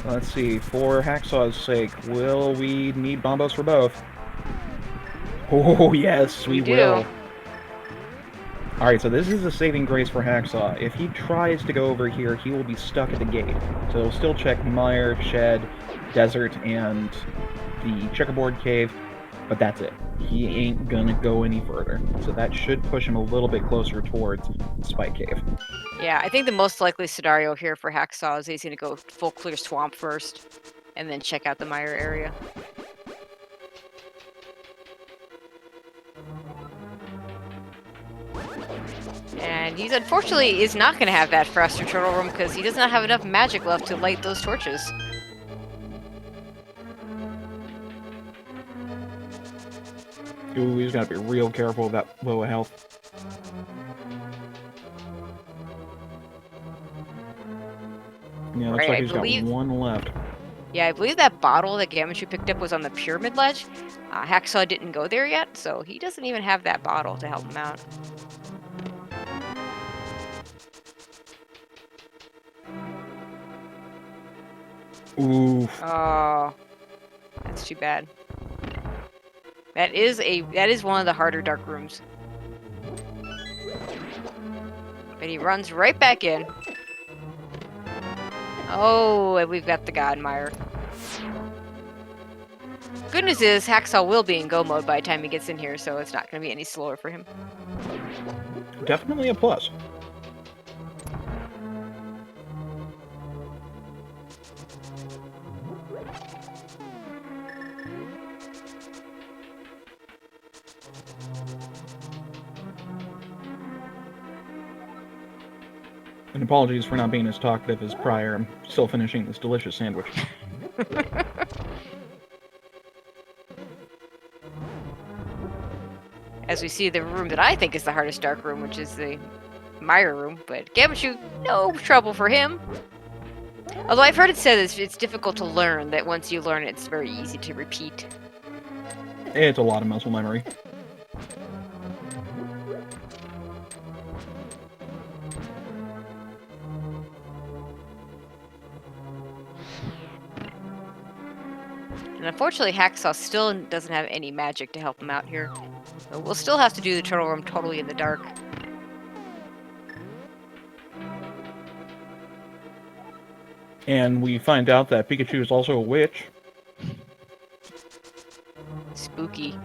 Let's see, for Hacksaw's sake, will we need Bombos for both? Oh, yes, we will. Alright, so this is a saving grace for Hacksaw. If he tries to go over here, he will be stuck at the gate. So he'll still check Mire, Shed, Desert, and the Checkerboard Cave, but that's it. He ain't gonna go any further. So that should push him a little bit closer towards Spike Cave. Yeah, I think the most likely scenario here for Hacksaw is he's going to go full clear Swamp first, and then check out the Mire area. And he's unfortunately is not going to have that faster turtle room because he does not have enough magic left to light those torches. Ooh, he's gotta be real careful of that low health. Yeah, looks like he's got one left. Yeah, I believe that bottle that Gammachuu picked up was on the pyramid ledge. Hacksaw didn't go there yet, so he doesn't even have that bottle to help him out. Ooh. Oh, that's too bad. That is one of the harder dark rooms. But he runs right back in. Oh, and we've got the Godmire. Good news is Hacksaw will be in go mode by the time he gets in here, so it's not going to be any slower for him. Definitely a plus. And apologies for not being as talkative as prior. I'm still finishing this delicious sandwich. As we see the room that I think is the hardest dark room, which is the Mire room, but Gammachuu, no trouble for him. Although I've heard it said it's difficult to learn, that once you learn it, it's very easy to repeat. It's a lot of muscle memory. And unfortunately, Hacksaw still doesn't have any magic to help him out here. So we'll still have to do the turtle room totally in the dark. And we find out that Pikachu is also a witch. Spooky.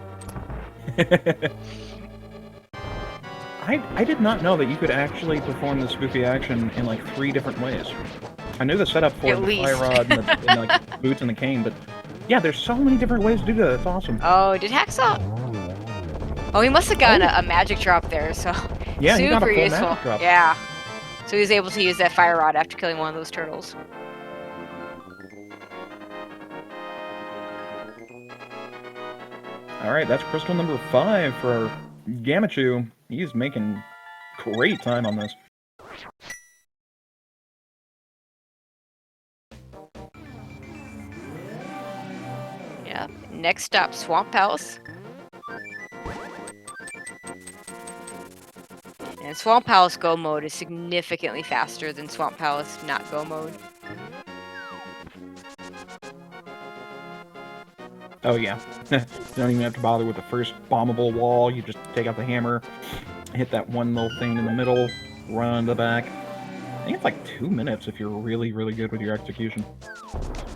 I did not know that you could actually perform the spooky action in like 3 different ways. I knew the setup for At the least. fire rod and the like, boots and the cane, but yeah, there's so many different ways to do that. It's awesome. Oh, did Hacksaw? Oh, he must have gotten a magic drop there, so Yeah, super he got a full useful. magic drop. Yeah. So he was able to use that fire rod after killing one of those turtles. Alright, that's crystal number 5 for Gammachuu. He's making great time on this. Yeah. Next stop, Swamp Palace. And Swamp Palace Go mode is significantly faster than Swamp Palace not Go mode. Oh yeah. You don't even have to bother with the first bombable wall. You just take out the hammer, hit that one little thing in the middle, run to the back. I think it's like 2 minutes if you're really, really good with your execution.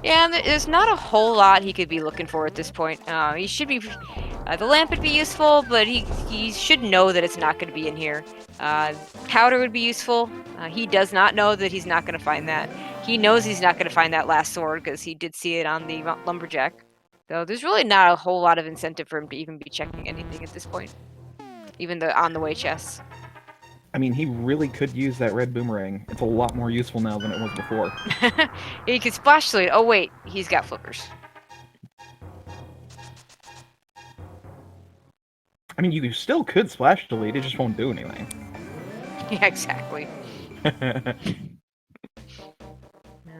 Yeah, and there's not a whole lot he could be looking for at this point. He should be... the lamp would be useful, but he should know that it's not going to be in here. Powder would be useful. He does not know that he's not going to find that. He knows he's not going to find that last sword because he did see it on the lumberjack. So there's really not a whole lot of incentive for him to even be checking anything at this point. Even the on-the-way chests. I mean, he really could use that red boomerang. It's a lot more useful now than it was before. He could splash slate. Oh wait, he's got flippers. I mean, you still could splash delete, it just won't do anything. Yeah, exactly.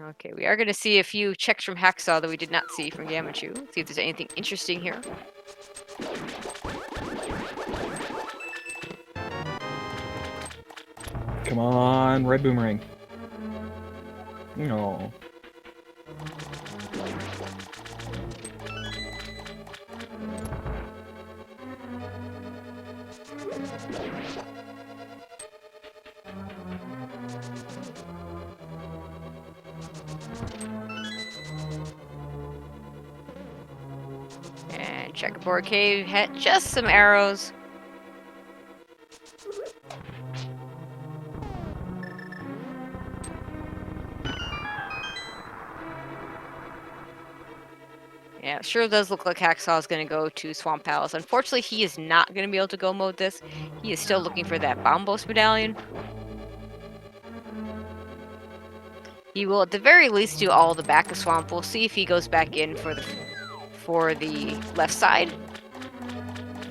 Okay, we are going to see a few checks from Hacksaw that we did not see from Gammachuu. See if there's anything interesting here. Come on, red boomerang. No. And checkerboard cave had just some arrows. Yeah, it sure does look like Hacksaw is going to go to Swamp Palace. Unfortunately, he is not going to be able to go mode this. He is still looking for that Bombos medallion. He will at the very least do all the back of Swamp. We'll see if he goes back in for the left side.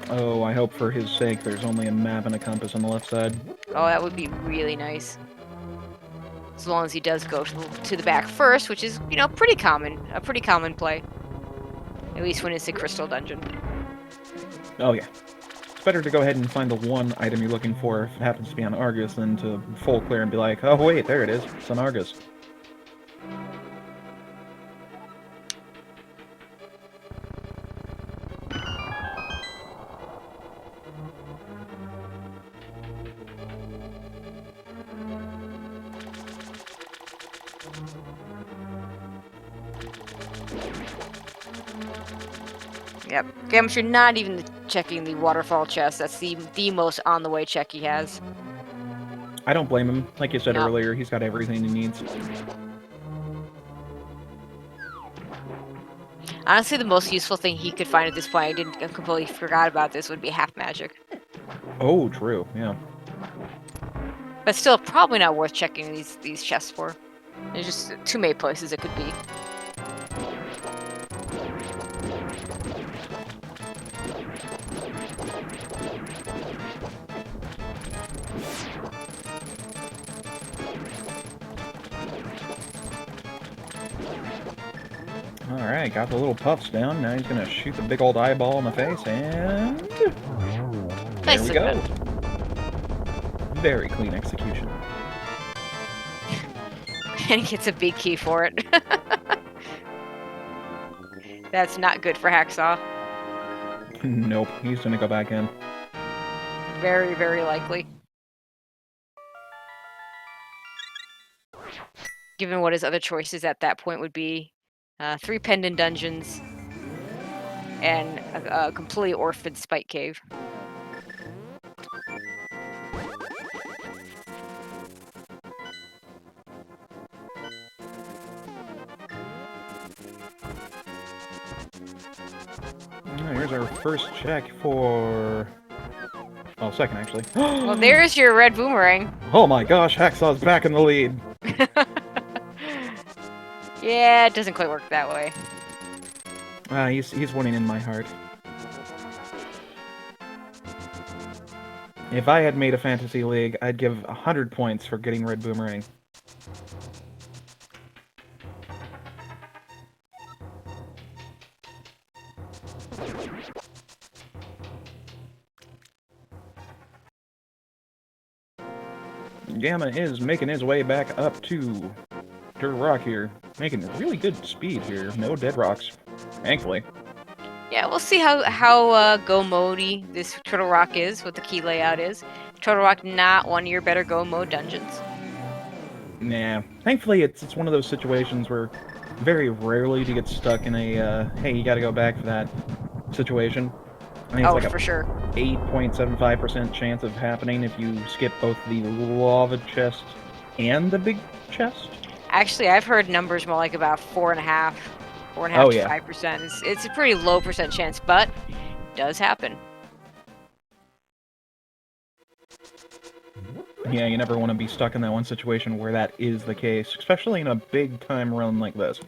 Oh, I hope for his sake there's only a map and a compass on the left side. Oh, that would be really nice. As long as he does go to the back first, which is, you know, pretty common. A pretty common play. At least when it's a crystal dungeon. Oh yeah. It's better to go ahead and find the one item you're looking for if it happens to be on Argus than to full clear and be like, oh wait, there it is. It's on Argus. Yep. Gammachuu not even checking the waterfall chest. That's the most on the way check he has. I don't blame him. Like you said No. earlier, he's got everything he needs. Honestly, the most useful thing he could find at this point, I completely forgot about this, would be half magic. Oh, true. Yeah. But still, probably not worth checking these chests for. There's just too many places it could be. Alright, got the little puffs down. Now he's gonna shoot the big old eyeball in the face, and... there Nicely we go. done. Very clean execution. And he gets a big key for it. That's not good for Hacksaw. Nope, he's gonna go back in. Very, very likely. Given what his other choices at that point would be. 3 pendant dungeons. And a completely orphaned spike cave. Here's our first check for... well, second, actually. Well, there's your red boomerang. Oh my gosh, Hacksaw's back in the lead. Yeah, it doesn't quite work that way. He's winning in my heart. If I had made a fantasy league, I'd give 100 points for getting red boomerang. Gamma is making his way back up to Dirt Rock here. Making really good speed here. No dead rocks, thankfully. Yeah, we'll see how go mode-y this Turtle Rock is, what the key layout is. Turtle Rock not one of your better go mode dungeons. Nah, thankfully it's one of those situations where very rarely do you get stuck in a, hey, you gotta go back for that situation. I mean, it's like for sure. 8.75% chance of happening if you skip both the lava chest and the big chest. Actually, I've heard numbers more like about 4.5% to 5%. It's a pretty low percent chance, but it does happen. Yeah, you never want to be stuck in that one situation where that is the case, especially in a big time run like this.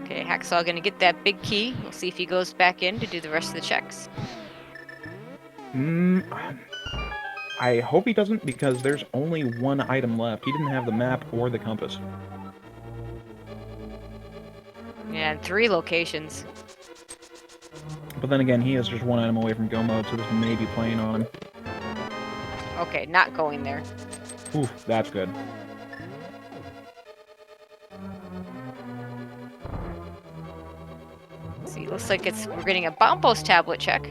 Okay, Hacksaw gonna get that big key. We'll see if he goes back in to do the rest of the checks. I hope he doesn't, because there's only one item left. He didn't have the map or the compass. Yeah, and 3 locations. But then again, he is just one item away from go mode, so this may be playing on him. Okay, not going there. Ooh, that's good. Let's see, looks like we're getting a Bombos tablet check.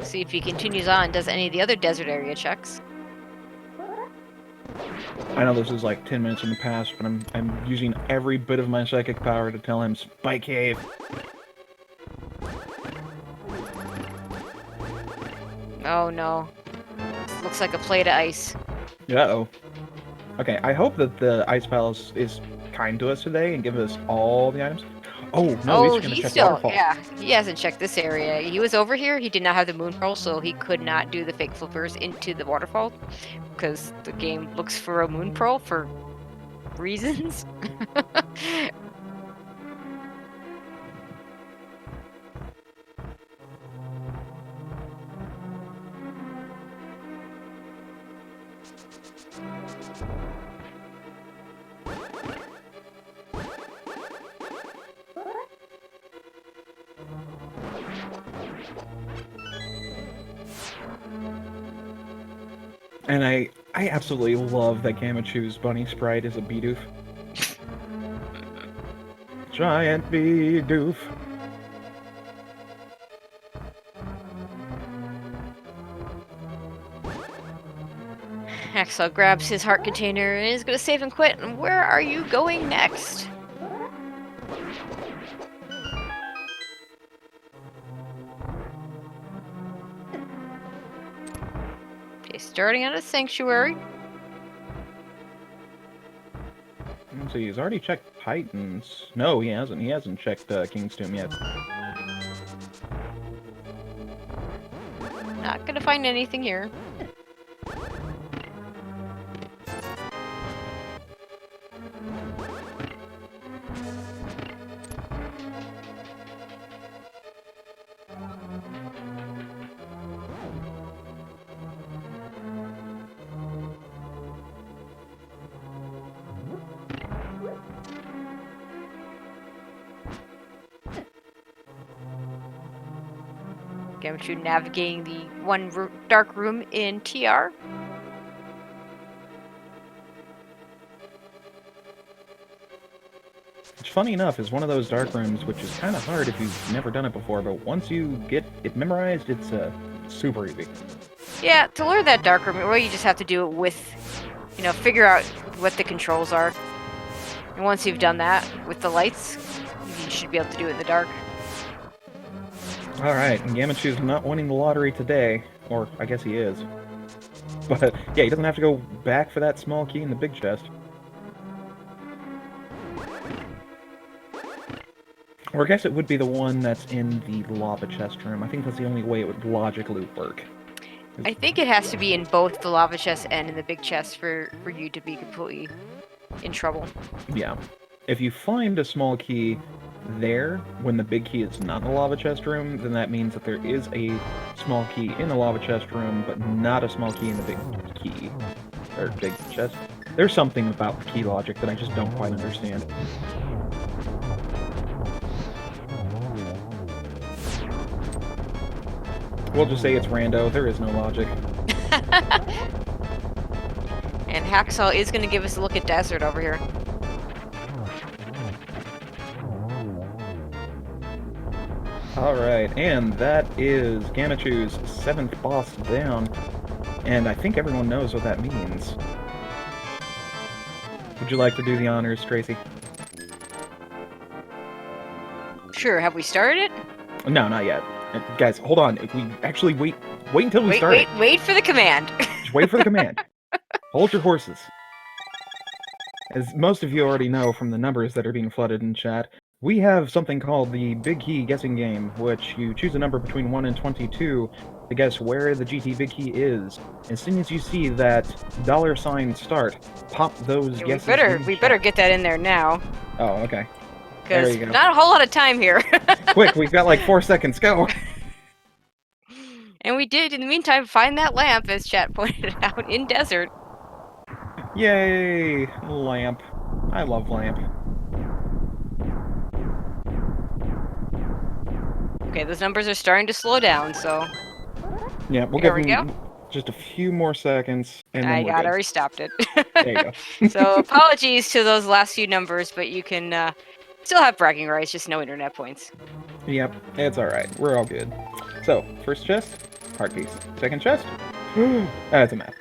See if he continues on and does any of the other desert area checks. I know this is like 10 minutes in the past, but I'm using every bit of my psychic power to tell him, Spike Cave! Oh no. Looks like a plate of ice. Uh-oh. Okay, I hope that the Ice Palace is kind to us today and give us all the items. Oh, no, he's gonna check still, waterfall. yeah, he hasn't checked this area. He was over here, he did not have the moon pearl, so he could not do the fake flippers into the waterfall, because the game looks for a moon pearl for reasons. And I absolutely love that Gammachoo's bunny sprite is a Bidoof. Giant Bidoof. Hacksaw grabs his heart container and is going to save and quit. And where are you going next? Okay, starting out a sanctuary. Let's see, he's already checked Titans. No, he hasn't. He hasn't checked King's Tomb yet. Not gonna find anything here. Gammachuu navigating the one dark room in TR. Which, funny enough, is one of those dark rooms which is kind of hard if you've never done it before, but once you get it memorized, it's super easy. Yeah, to learn that dark room, well, you just have to do it with, figure out what the controls are. And once you've done that with the lights, you should be able to do it in the dark. Alright, and Gammachoo's not winning the lottery today. Or, I guess he is. But, yeah, he doesn't have to go back for that small key in the big chest. Or I guess it would be the one that's in the lava chest room. I think that's the only way it would logically work. I think it has to be in both the lava chest and in the big chest for you to be completely in trouble. Yeah. If you find a small key there when the big key is not in the lava chest room, then that means that there is a small key in the lava chest room, but not a small key in the big key. Or big chest. There's something about the key logic that I just don't quite understand. We'll just say it's rando, there is no logic. And Hacksaw is going to give us a look at Desert over here. Alright, and that is Gammachoo's 7th boss down, and I think everyone knows what that means. Would you like to do the honors, Tracy? Sure, have we started it? No, not yet. Guys, hold on. If we actually wait until we start. Wait for the command. Just wait for the command. Hold your horses. As most of you already know from the numbers that are being flooded in chat, we have something called the Big Key guessing game, which you choose a number between 1 and 22 to guess where the GT Big Key is. As soon as you see that $ start, pop those guesses. We better get that in there now. Oh, okay. Because not a whole lot of time here. Quick, we've got like 4 seconds, go! And we did, in the meantime, find that lamp, as chat pointed out, in Desert. Yay! Lamp. I love lamp. Okay, those numbers are starting to slow down, so... Yeah, we'll give them just a few more seconds, and then I already stopped it. There you go. So, apologies to those last few numbers, but you can still have bragging rights, just no internet points. Yep, it's alright. We're all good. So, first chest, heart piece. Second chest, that's a map.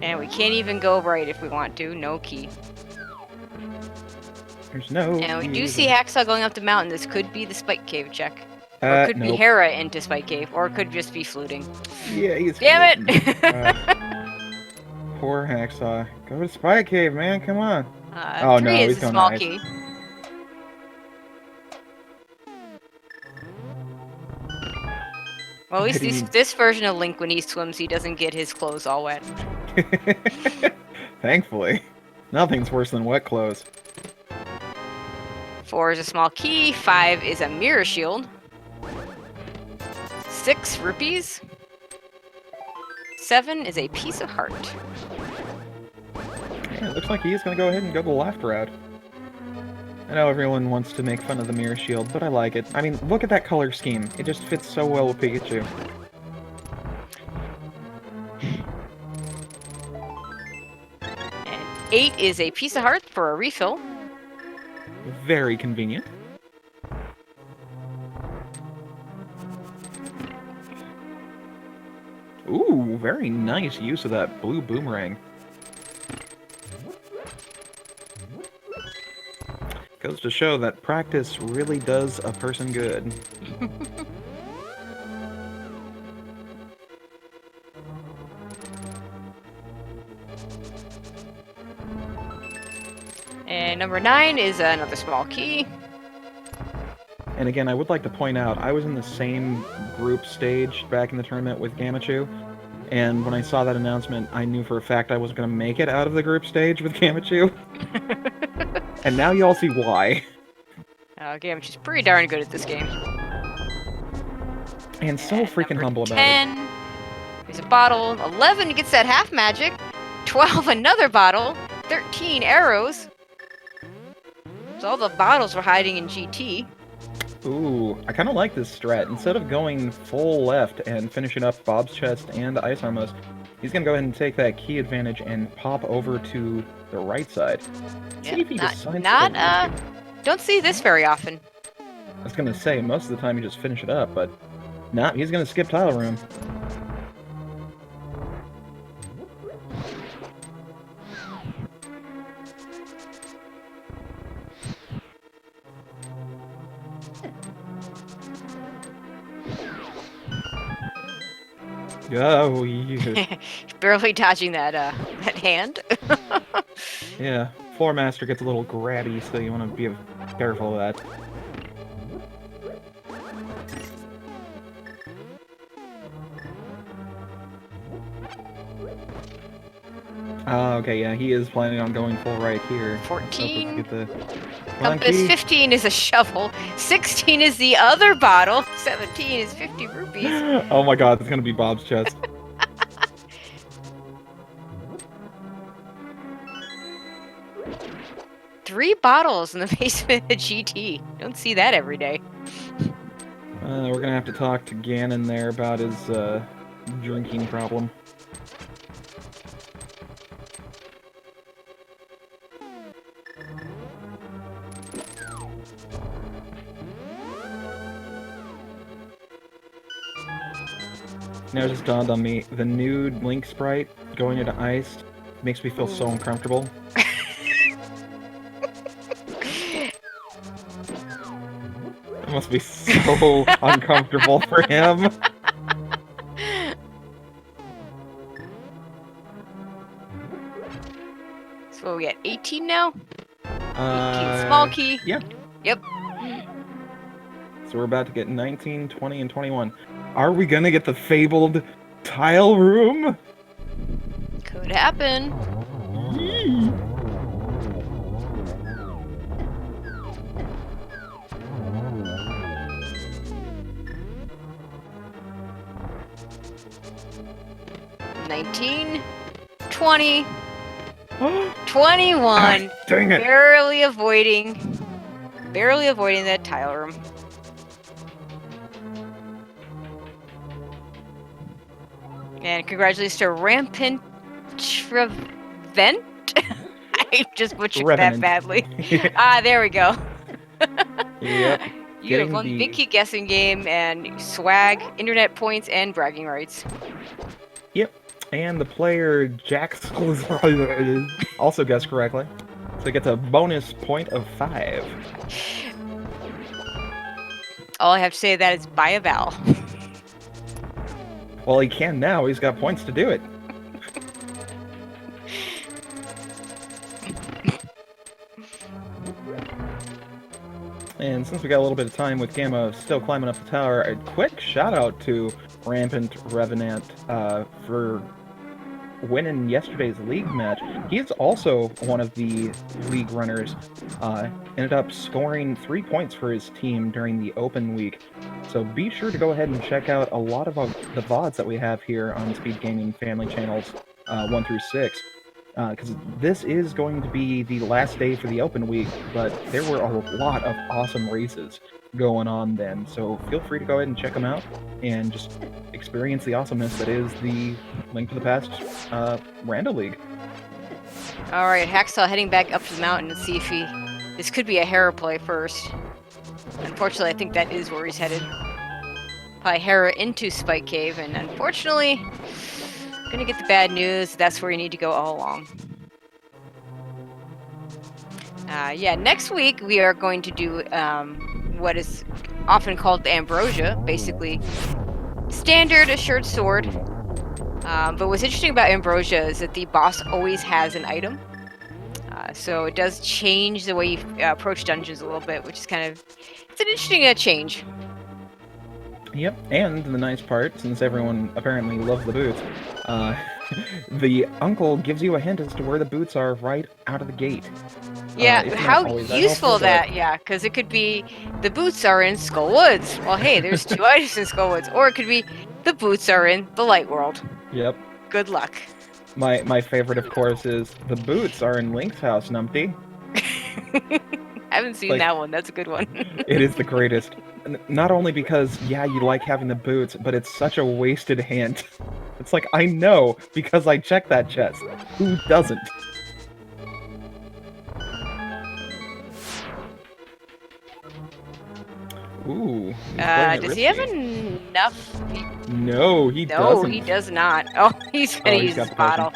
And we can't even go right if we want to. No key. There's no... And we do see Hacksaw going up the mountain. This could be the Spike Cave check. Or it could be Hera into Spike Cave, or it could just be fluting. Yeah, he's... Damn it! Poor Hacksaw. Go to Spike Cave, man, come on. Oh, 3 is a small key. Well, at least this version of Link, when he swims, he doesn't get his clothes all wet. Thankfully. Nothing's worse than wet clothes. 4 is a small key. 5 is a mirror shield. 6 rupees. 7 is a piece of heart. Yeah, it looks like he is going to go ahead and go the left route. I know everyone wants to make fun of the mirror shield, but I like it. I mean, look at that color scheme. It just fits so well with Pikachu. And 8 is a piece of heart for a refill. Very convenient. Ooh, very nice use of that blue boomerang. Goes to show that practice really does a person good. And number 9 is another small key. And again, I would like to point out, I was in the same group stage back in the tournament with Gammachuu, and when I saw that announcement, I knew for a fact I wasn't going to make it out of the group stage with Gammachuu. And now y'all see why. Gammachoo's pretty darn good at this game. And so freaking number humble about 10, there's a bottle. 11 gets that half magic. 12, another bottle. 13, arrows. So all the bottles were hiding in GT. it. Ooh, I kind of like this strat. Instead of going full left and finishing up Bob's chest and Ice Armos, he's going to go ahead and take that key advantage and pop over to the right side. Yeah, See if he decides to... Don't see this very often. I was going to say, most of the time you just finish it up, but nah, he's going to skip tile room. Oh, yeah. Barely dodging that hand. Yeah, Floor Master gets a little grabby, so you want to be careful of that. Okay, yeah, he is planning on going full right here. 14. Get the... Compass. 15 is a shovel. 16 is the other bottle. 17 is 50 rupees. Oh my god, it's gonna be Bob's chest. Three bottles in the basement of GT. Don't see that every day. We're gonna have to talk to Ganon there about his drinking problem. Now it just dawned on me, the nude Link sprite going into ice makes me feel so uncomfortable. It must be so uncomfortable for him. So we got 18 now? 18 small key. Yeah. Yep. So we're about to get 19, 20, and 21. Are we gonna get the fabled tile room? Could happen. Yee. $19, $20, $21. Dang it! Barely avoiding that tile room. And congratulations to Rampant Trevent. I just butchered that badly. There we go. Yep. You have won the Big Key guessing game and swag, internet points, and bragging rights. Yep. And the player Jax also guessed correctly. So he gets a bonus point of 5. All I have to say to that is buy a vowel. Well, he can now. He's got points to do it. And since we got a little bit of time with Gamma still climbing up the tower, a quick shout out to Rampant Revenant for winning yesterday's league match. He is also one of the league runners. Ended up scoring 3 points for his team during the open week. So be sure to go ahead and check out a lot of the VODs that we have here on Speed Gaming family channels 1 through 6. Because this is going to be the last day for the open week, but there were a lot of awesome races going on then. So feel free to go ahead and check them out and just experience the awesomeness that is the Link to the Past Rando League. All right, Hacksaw heading back up to the mountain to see if this could be a Hera play first. Unfortunately, I think that is where he's headed. Probably Hera into Spike Cave, and unfortunately, gonna get the bad news. That's where you need to go all along. Yeah, next week we are going to do what is often called the Ambrosia, basically standard assured sword. But what's interesting about Ambrosia is that the boss always has an item. So it does change the way you approach dungeons a little bit, which is it's an interesting change. Yep, and the nice part, since everyone apparently loves the boots, the uncle gives you a hint as to where the boots are right out of the gate. Yeah, It's not how always that useful helpful, that, yeah, because it could be the boots are in Skull Woods. Well, hey, there's 2 items in Skull Woods. Or it could be the boots are in the Light World. Yep. Good luck. My favorite, of course, is the boots are in Link's house, Numpty. I haven't seen that one. That's a good one. It is the greatest. Not only because, yeah, you like having the boots, but it's such a wasted hint. It's like, I know, because I checked that chest. Who doesn't? Ooh. Does he have enough? No, he No, doesn't. he does not. Oh, he's gonna use his bottle.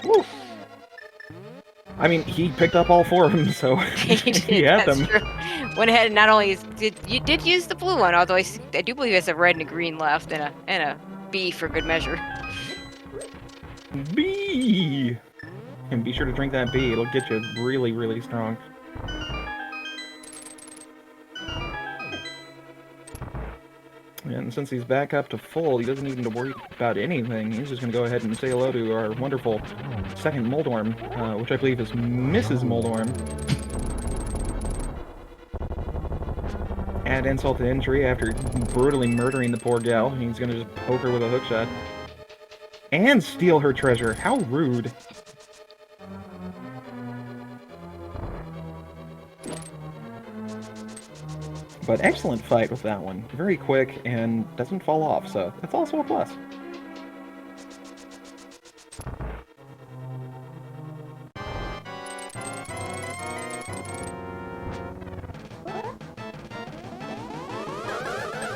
I mean, he picked up all 4 of them, so he had them. True. Went ahead and not only did use the blue one, although I do believe he has a red and a green left, and a B for good measure. B! And be sure to drink that B, it'll get you really, really strong. And since he's back up to full, he doesn't need to worry about anything. He's just going to go ahead and say hello to our wonderful second Moldorm, which I believe is Mrs. Moldorm. Add insult to injury after brutally murdering the poor gal. He's going to just poke her with a hookshot. And steal her treasure. How rude. But excellent fight with that one. Very quick and doesn't fall off, so that's also a plus.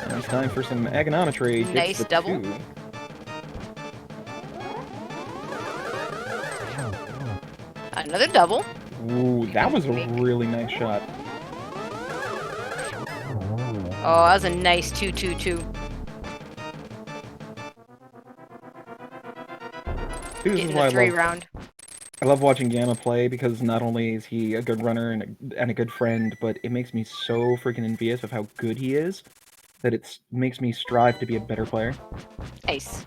And it's time for some agonometry. Nice double. 2. Another double. Ooh, that was a really nice shot. Oh, that was a nice 2-2-2. This is why I love watching Gamma play, because not only is he a good runner and a good friend, but it makes me so freaking envious of how good he is that it makes me strive to be a better player. Nice.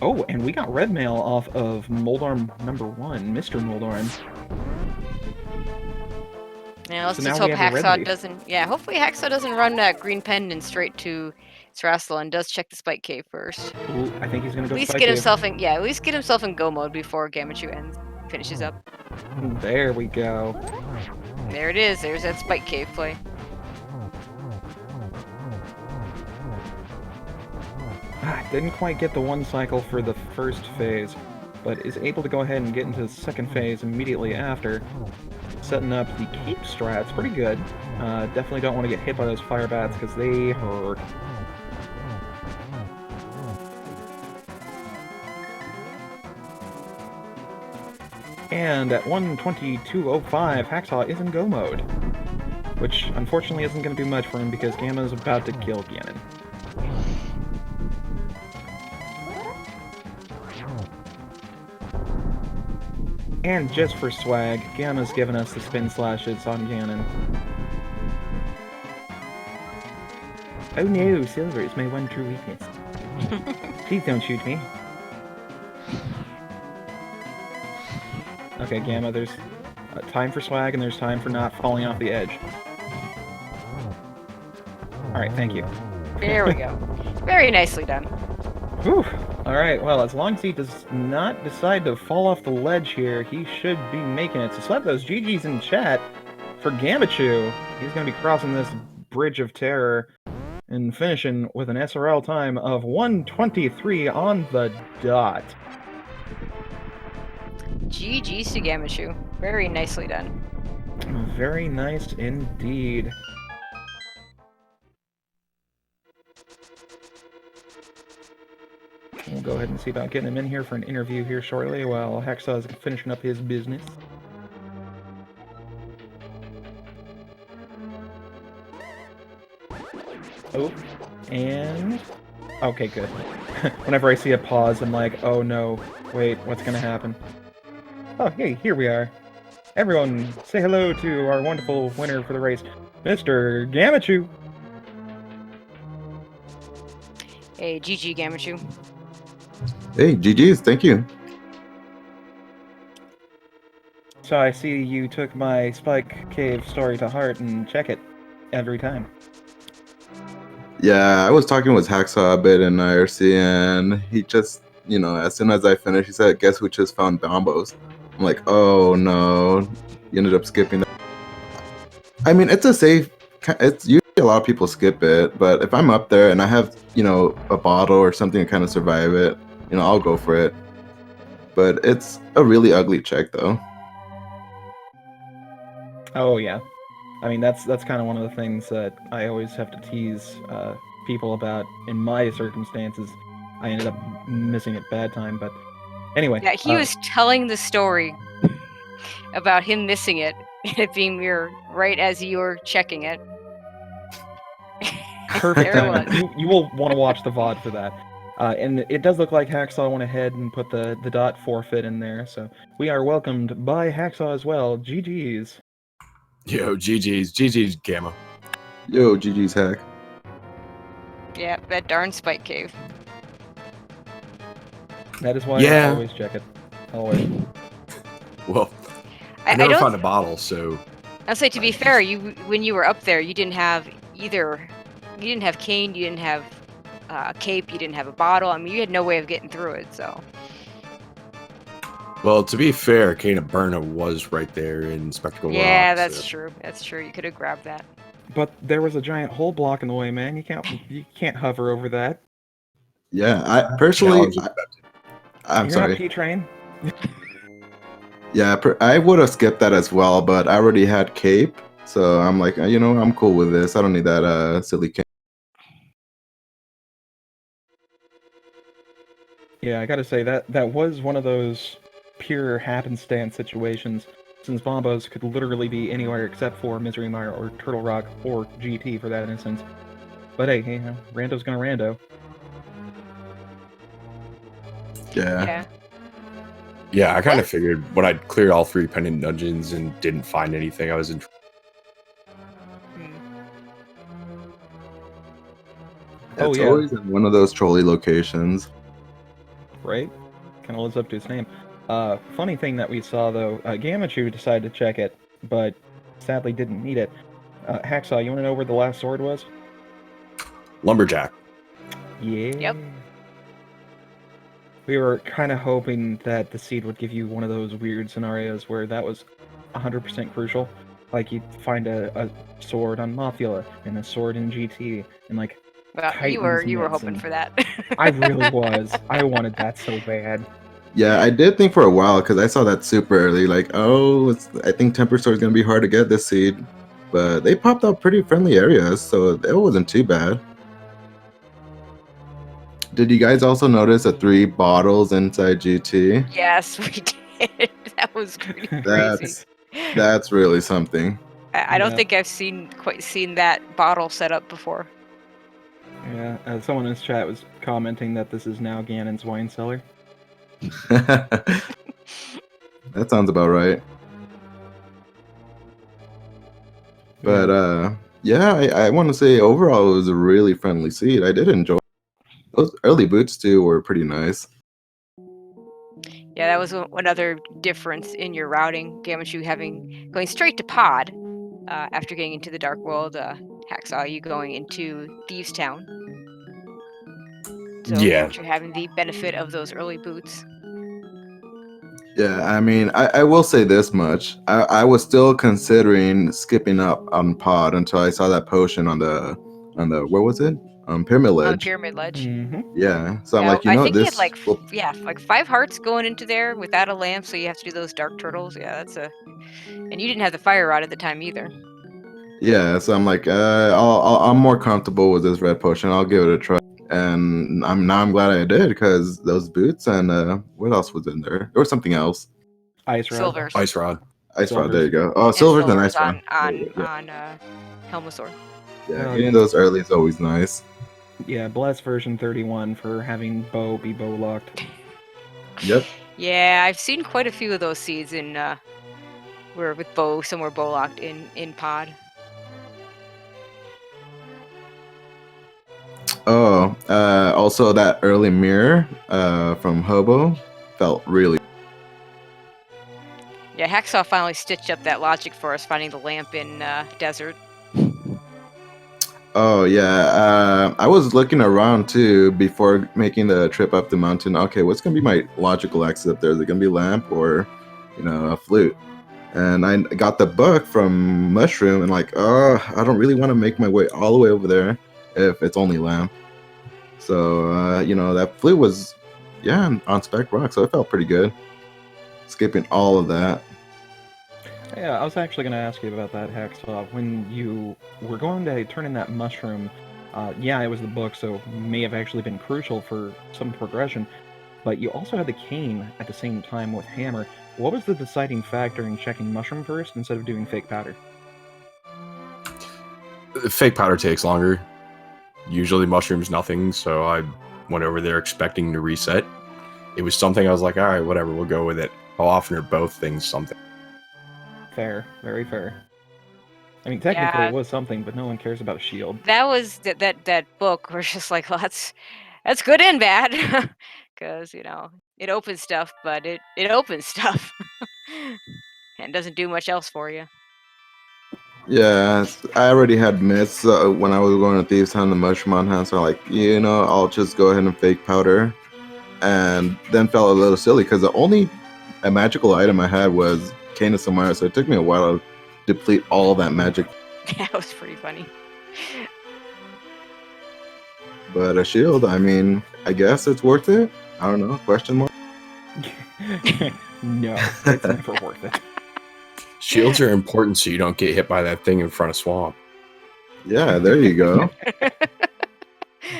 Oh, and we got red mail off of Moldorm number 1, Mr. Moldorm. Yeah, let's just hope Hacksaw doesn't... Yeah, hopefully Hacksaw doesn't run that green pendant straight to Srastal and does check the Spike Cave first. Ooh, I think he's gonna go at least Spike get Cave. himself in... Yeah, at least get himself in go mode before Gammachuu finishes up. There we go. There it is. There's that Spike Cave play. Didn't quite get the 1 cycle for the first phase, but is able to go ahead and get into the second phase immediately after. Setting up the cape strats pretty good. Definitely don't want to get hit by those fire bats because they hurt. And at 1:22:05, Hacksaw is in go mode, which unfortunately isn't going to do much for him because Gamma is about to kill Ganon. And just for swag, Gamma's given us the spin slashes on Ganon. Oh no, silver is my one true weakness. Please don't shoot me. Okay, Gamma, there's time for swag and there's time for not falling off the edge. Alright, thank you. There we go. Very nicely done. Whew. Alright, well, as long as he does not decide to fall off the ledge here, he should be making it. So slap those GGs in chat for Gammachuu. He's going to be crossing this bridge of terror and finishing with an SRL time of 1:23 on the dot. GG's to Gammachuu. Very nicely done. Very nice indeed. We'll go ahead and see about getting him in here for an interview here shortly while Hacksaw is finishing up his business. Oh, and Okay, good. Whenever I see a pause, I'm like, oh no, wait, what's gonna happen? Oh, hey, here we are. Everyone, say hello to our wonderful winner for the race, Mr. Gammachuu. Hey, GG Gammachuu. Hey, GG's, thank you. So I see you took my Spike Cave story to heart and check it every time. Yeah, I was talking with Hacksaw a bit in IRC, and he just, as soon as I finished, he said, "Guess who just found Bombos?" I'm like, "Oh no!" You ended up skipping that. I mean, it's a safe. It's usually a lot of people skip it, but if I'm up there and I have, a bottle or something to kind of survive it, I'll go for it. But it's a really ugly check, though. Oh yeah, I mean that's kind of one of the things that I always have to tease people about. In my circumstances, I ended up missing it bad time, but anyway. Yeah, he was telling the story about him missing it, and it being mirrored right as you were checking it. Perfect There it timing. was. You will want to watch the VOD for that. And it does look like Hacksaw went ahead and put the dot forfeit in there, so we are welcomed by Hacksaw as well. GG's. Yo, GG's Gamma. Yo, GG's Hack. Yeah, that darn Spike Cave. That is why Yeah. I always check it. Always. Well, I I never don't. found a bottle, so I'll say, to be fair, when you were up there, you didn't have either. You didn't have cane. You didn't have cape. You didn't have a bottle. I mean, you had no way of getting through it. So. well, to be fair, Cane of Burna was right there in Spectacle Rock. Yeah, that's so. true. That's true. You could have grabbed that. But there was a giant hole block in the way, man. You can't hover over that. Yeah, I personally, I'm You're sorry. not P-Train. Yeah, I would have skipped that as well, but I already had cape, so I'm like, I'm cool with this. I don't need that silly cape. Yeah, I gotta say that was one of those pure happenstance situations, since Bombos could literally be anywhere except for Misery Mire or Turtle Rock or GT for that instance. But hey, rando's gonna rando. Yeah. Yeah, I kind of figured when I cleared all 3 pendant dungeons and didn't find anything, I was in. Oh, It's yeah. always in one of those trolley locations. Right? Kind of lives up to its name. Funny thing that we saw though, Gammachuu decided to check it, but sadly didn't need it. Hacksaw, you want to know where the last sword was? Lumberjack. Yeah. Yep. We were kind of hoping that the seed would give you one of those weird scenarios where that was 100% crucial. Like you'd find a sword on Mothula and a sword in GT and like Well, you were hoping for that. I really was. I wanted that so bad. Yeah, I did think for a while because I saw that super early. Like, I think Temper Store is gonna be hard to get this seed, but they popped up pretty friendly areas, so it wasn't too bad. Did you guys also notice the 3 bottles inside GT? Yes, we did. That was pretty crazy. That's really something. I don't Yeah. think I've quite seen that bottle set up before. Yeah, someone in this chat was commenting that this is now Ganon's wine cellar. That sounds about right. But yeah, I want to say overall it was a really friendly seed. I did enjoy those early boots too. Were pretty nice. Yeah, that was another difference in your routing. Gammachuu going straight to pod after getting into the Dark World. Hacksaw, you going into Thieves Town. So Yeah. Gammachuu having the benefit of those early boots. Yeah, I mean, I will say this much. I was still considering skipping up on pod until I saw that potion on the where was it? Pyramid On the Ledge. Pyramid Ledge. Mm-hmm. Yeah, so I'm Yeah, like, I think this. he had like 5 hearts going into there without a lamp, so you have to do those dark turtles. Yeah, and you didn't have the fire rod at the time either. Yeah, so I'm like, I'm more comfortable with this red potion. I'll give it a try. And I'm glad I did because those boots and what else was in there? There was something else. Ice rod. Silvers. Ice Rod. Ice rod. There you Silvers. go. Oh, silver's and ice rod. on Yeah. Helmasaur. Yeah, Oh, getting yeah. those early is always nice. Yeah, bless version 31 for having bow be bow locked. Yep. Yeah, I've seen quite a few of those seeds in where with bow somewhere bow locked in pod. Oh, also that early mirror from Hobo felt really. Yeah, Hacksaw finally stitched up that logic for us, finding the lamp in desert. Oh yeah, I was looking around too before making the trip up the mountain. Okay, what's gonna be my logical exit up there? Is it gonna be lamp or, a flute? And I got the book from Mushroom and like, I don't really want to make my way all the way over there if it's only lamp. So that flute was, yeah, on spec rock, so it felt pretty good. Skipping all of that. Yeah, I was actually going to ask you about that, Hacksaw. When you were going to turn in that mushroom, yeah, it was the book, so may have actually been crucial for some progression, but you also had the cane at the same time with hammer. What was the deciding factor in checking mushroom first instead of doing fake powder? The fake powder takes longer. Usually mushrooms nothing, so I went over there expecting to reset. It was something I was like, all right, whatever, we'll go with it. How often are both things something? Fair, very fair. I mean, technically Yeah. it was something, but no one cares about shield. That was that book was just like, well, that's good and bad, because it opens stuff, but it opens stuff and doesn't do much else for you. Yeah, I already had myths when I was going to Thieves Town, the mushroom on hand, so I'm like, I'll just go ahead and fake powder. And then felt a little silly because the only magical item I had was Cane of Samara, so it took me a while to deplete all that magic. That was pretty funny. But a shield, I mean, I guess it's worth it. I don't know, question mark? No, it's never worth it. Shields are important so you don't get hit by that thing in front of Swamp. Yeah, there you go. Yeah,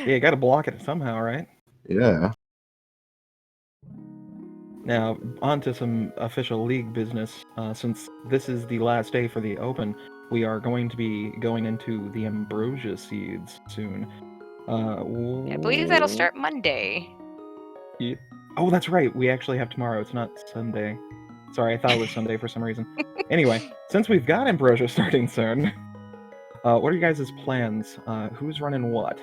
you gotta block it somehow, right? Yeah. Now, on to some official league business. Since this is the last day for the Open, we are going to be going into the Ambrosia Seeds soon. I believe that'll start Monday. Oh, that's right. We actually have tomorrow. It's not Sunday. Sorry, I thought it was Sunday for some reason. Anyway, since we've got Ambrosia starting soon, what are you guys' plans? Who's running what?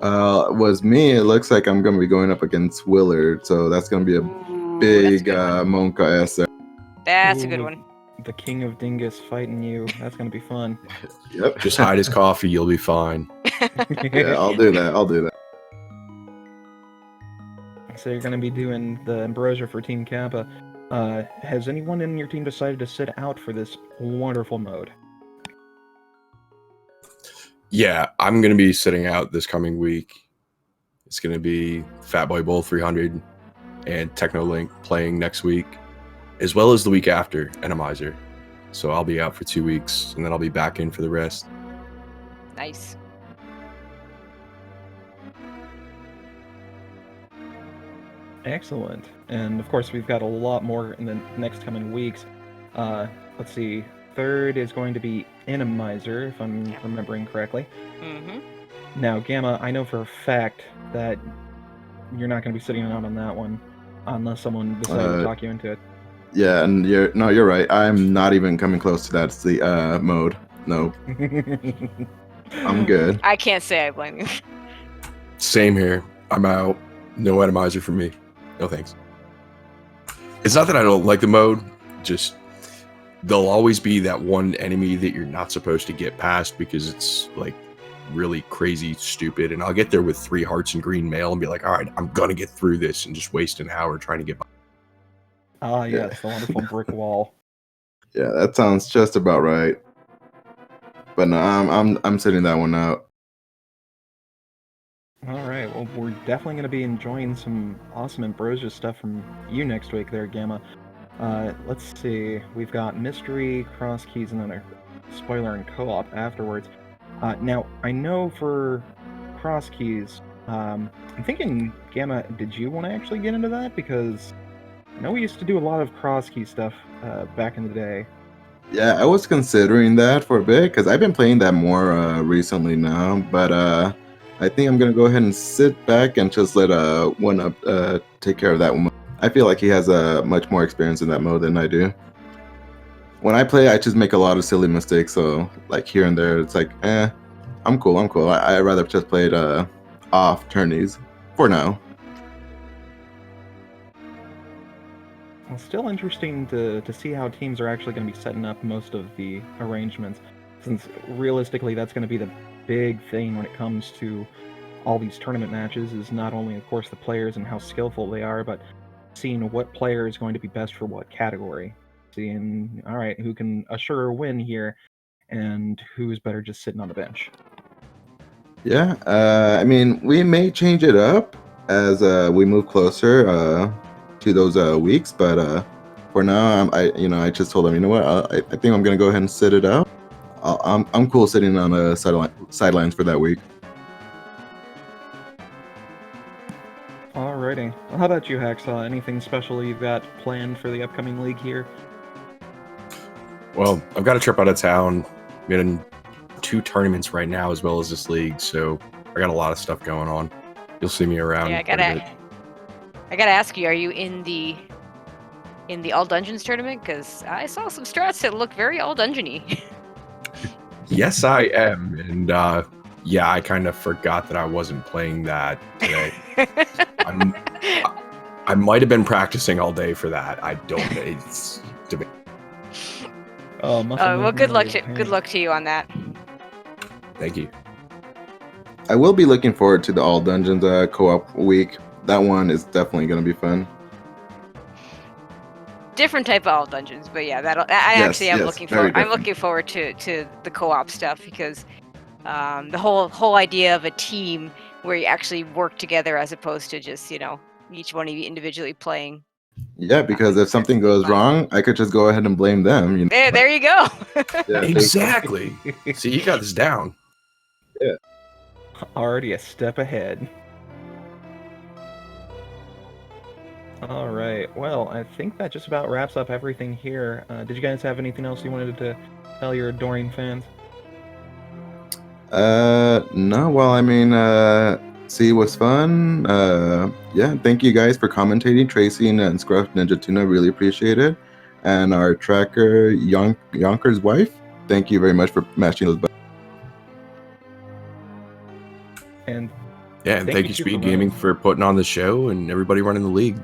Was me, it looks like I'm going to be going up against Willard, so that's going to be a Ooh, big that's a good one. Monka S there. That's a Ooh, good one. The King of Dingus fighting you. That's gonna be fun. Yep. Just hide his coffee, you'll be fine. Yeah, I'll do that. So you're gonna be doing the Ambrosia for Team Kappa. Has anyone in your team decided to sit out for this wonderful mode? Yeah, I'm going to be sitting out this coming week. It's going to be Fatboy Bowl 300 and Technolink playing next week, as well as the week after, Randomizer. So I'll be out for 2 weeks, and then I'll be back in for the rest. Nice. Excellent. And of course, we've got a lot more in the next coming weeks. Let's see. Third is going to be Randomizer, if I'm remembering correctly. Mm-hmm. Now, Gamma, I know for a fact that you're not going to be sitting out on that one unless someone decides to talk you into it. Yeah, and you're right. I'm not even coming close to that. It's the mode. No, I'm good. I can't say I blame you. Same here. I'm out. No Randomizer for me. No thanks. It's not that I don't like the mode, just there'll always be that one enemy that you're not supposed to get past because it's like really crazy stupid, and I'll get there with 3 hearts and green mail and be like, all right, I'm gonna get through this, and just waste an hour trying to get by. Ah, yes, the wonderful brick wall. Yeah, that sounds just about right. But no, I'm sitting that one out. All right, well, we're definitely going to be enjoying some awesome Ambrosia stuff from you next week there, Gamma. Let's see, we've got Mystery, Cross Keys, and then a spoiler and co-op afterwards. Now, I know for Cross Keys, I'm thinking, Gamma, did you want to actually get into that? Because I know we used to do a lot of Cross Key stuff back in the day. Yeah, I was considering that for a bit because I've been playing that more recently now. But I think I'm gonna go ahead and sit back and just let one up take care of that one. I feel like he has much more experience in that mode than I do. When I play, I just make a lot of silly mistakes. So like here and there, it's like, I'm cool. I'm cool. I'd rather just play it off turnies for now. Well, still interesting to see how teams are actually going to be setting up most of the arrangements, since realistically that's going to be the big thing when it comes to all these tournament matches, is not only, of course, the players and how skillful they are, but seeing what player is going to be best for what category. Seeing, all right, who can assure a win here, and who's better just sitting on the bench. Yeah, I mean, we may change it up as we move closer to those weeks, but for now, I just told him, you know what, I think I'm gonna go ahead and sit it out. I'm cool sitting on a sidelines for that week. Alrighty. Well, how about you, Hacksaw? Anything special you've got planned for the upcoming league here? Well, I've got a trip out of town. I'm in 2 tournaments right now as well as this league, so I got a lot of stuff going on. You'll see me around. Yeah, quite a bit. I gotta ask you, are you in the All Dungeons tournament? Because I saw some strats that look very All Dungeony. Yes, I am, and yeah, I kind of forgot that I wasn't playing that today. I might have been practicing all day for that. I don't. It's debate. Oh, well, good luck to you on that. Thank you. I will be looking forward to the All Dungeons co-op week. That one is definitely gonna be fun. Different type of All Dungeons, but yeah, I'm looking forward to the co-op stuff, because the whole idea of a team where you actually work together as opposed to just each one of you individually playing. Yeah, because if something goes wrong, I could just go ahead and blame them. You know? There you go. Yeah, Exactly. See, you got this down. Yeah. Already a step ahead. All right. Well, I think that just about wraps up everything here. Did you guys have anything else you wanted to tell your adoring fans? No. Well, I mean, see, it was fun. Yeah, thank you guys for commentating, Tracy and Scruff Ninja Tuna. Really appreciate it. And our tracker, Yonker's wife. Thank you very much for mashing those buttons. And yeah, and thank you, Speed Gaming, for putting on the show and everybody running the league.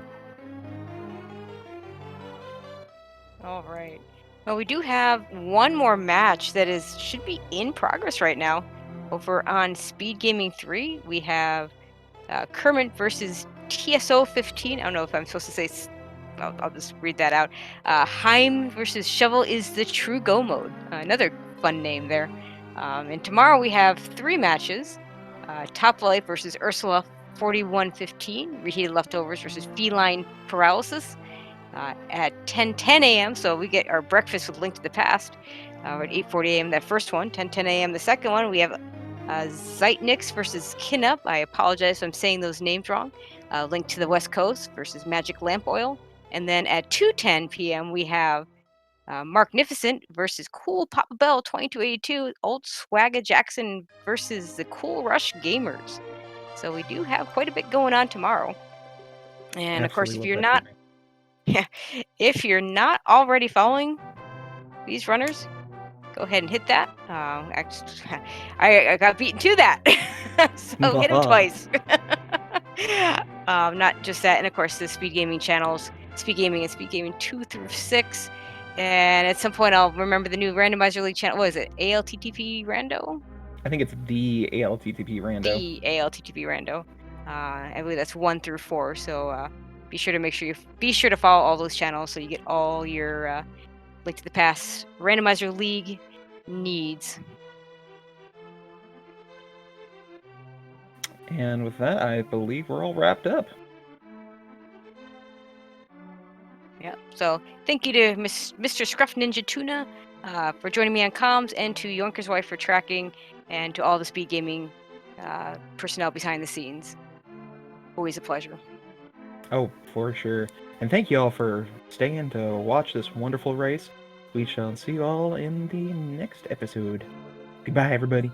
All right. Well, we do have one more match that should be in progress right now. Over on Speed Gaming 3, we have Kermit versus TSO 15. I don't know if I'm supposed to say. I'll just read that out. Heim versus Shovel is the True Go mode. Another fun name there. And tomorrow we have 3 matches. Top Life versus Ursula 4115. Reheated Leftovers versus Feline Paralysis. At 10:10 a.m. So we get our breakfast with Link to the Past. At 8:40 a.m. that first one. 10:10 a.m. the second one. We have Zeitnix versus Kinup. I apologize if I'm saying those names wrong. Link to the West Coast versus Magic Lamp Oil. And then at 2:10 p.m. we have Magnificent versus Cool Papa Bell 2282. Old Swagga Jackson versus the Cool Rush Gamers. So we do have quite a bit going on tomorrow. And of course, if you're not already following these runners, go ahead and hit that. I got beaten to that, so hit them twice. Not just that, and of course the Speed Gaming channels, Speed Gaming and Speed Gaming 2 through 6. And at some point I'll remember the new Randomizer League channel. What is it? ALTTP Rando? I think it's the ALTTP Rando. The ALTTP Rando. I believe that's 1 through 4. So be sure to follow all those channels so you get all your Link to the Past Randomizer League needs. And with that, I believe we're all wrapped up. Yeah. So thank you to Mr. Scruff Ninja Tuna for joining me on comms, and to Yonker's wife for tracking, and to all the Speed Gaming personnel behind the scenes. Always a pleasure. Oh, for sure. And thank you all for staying to watch this wonderful race. we shall see you all in the next episode. Goodbye, everybody.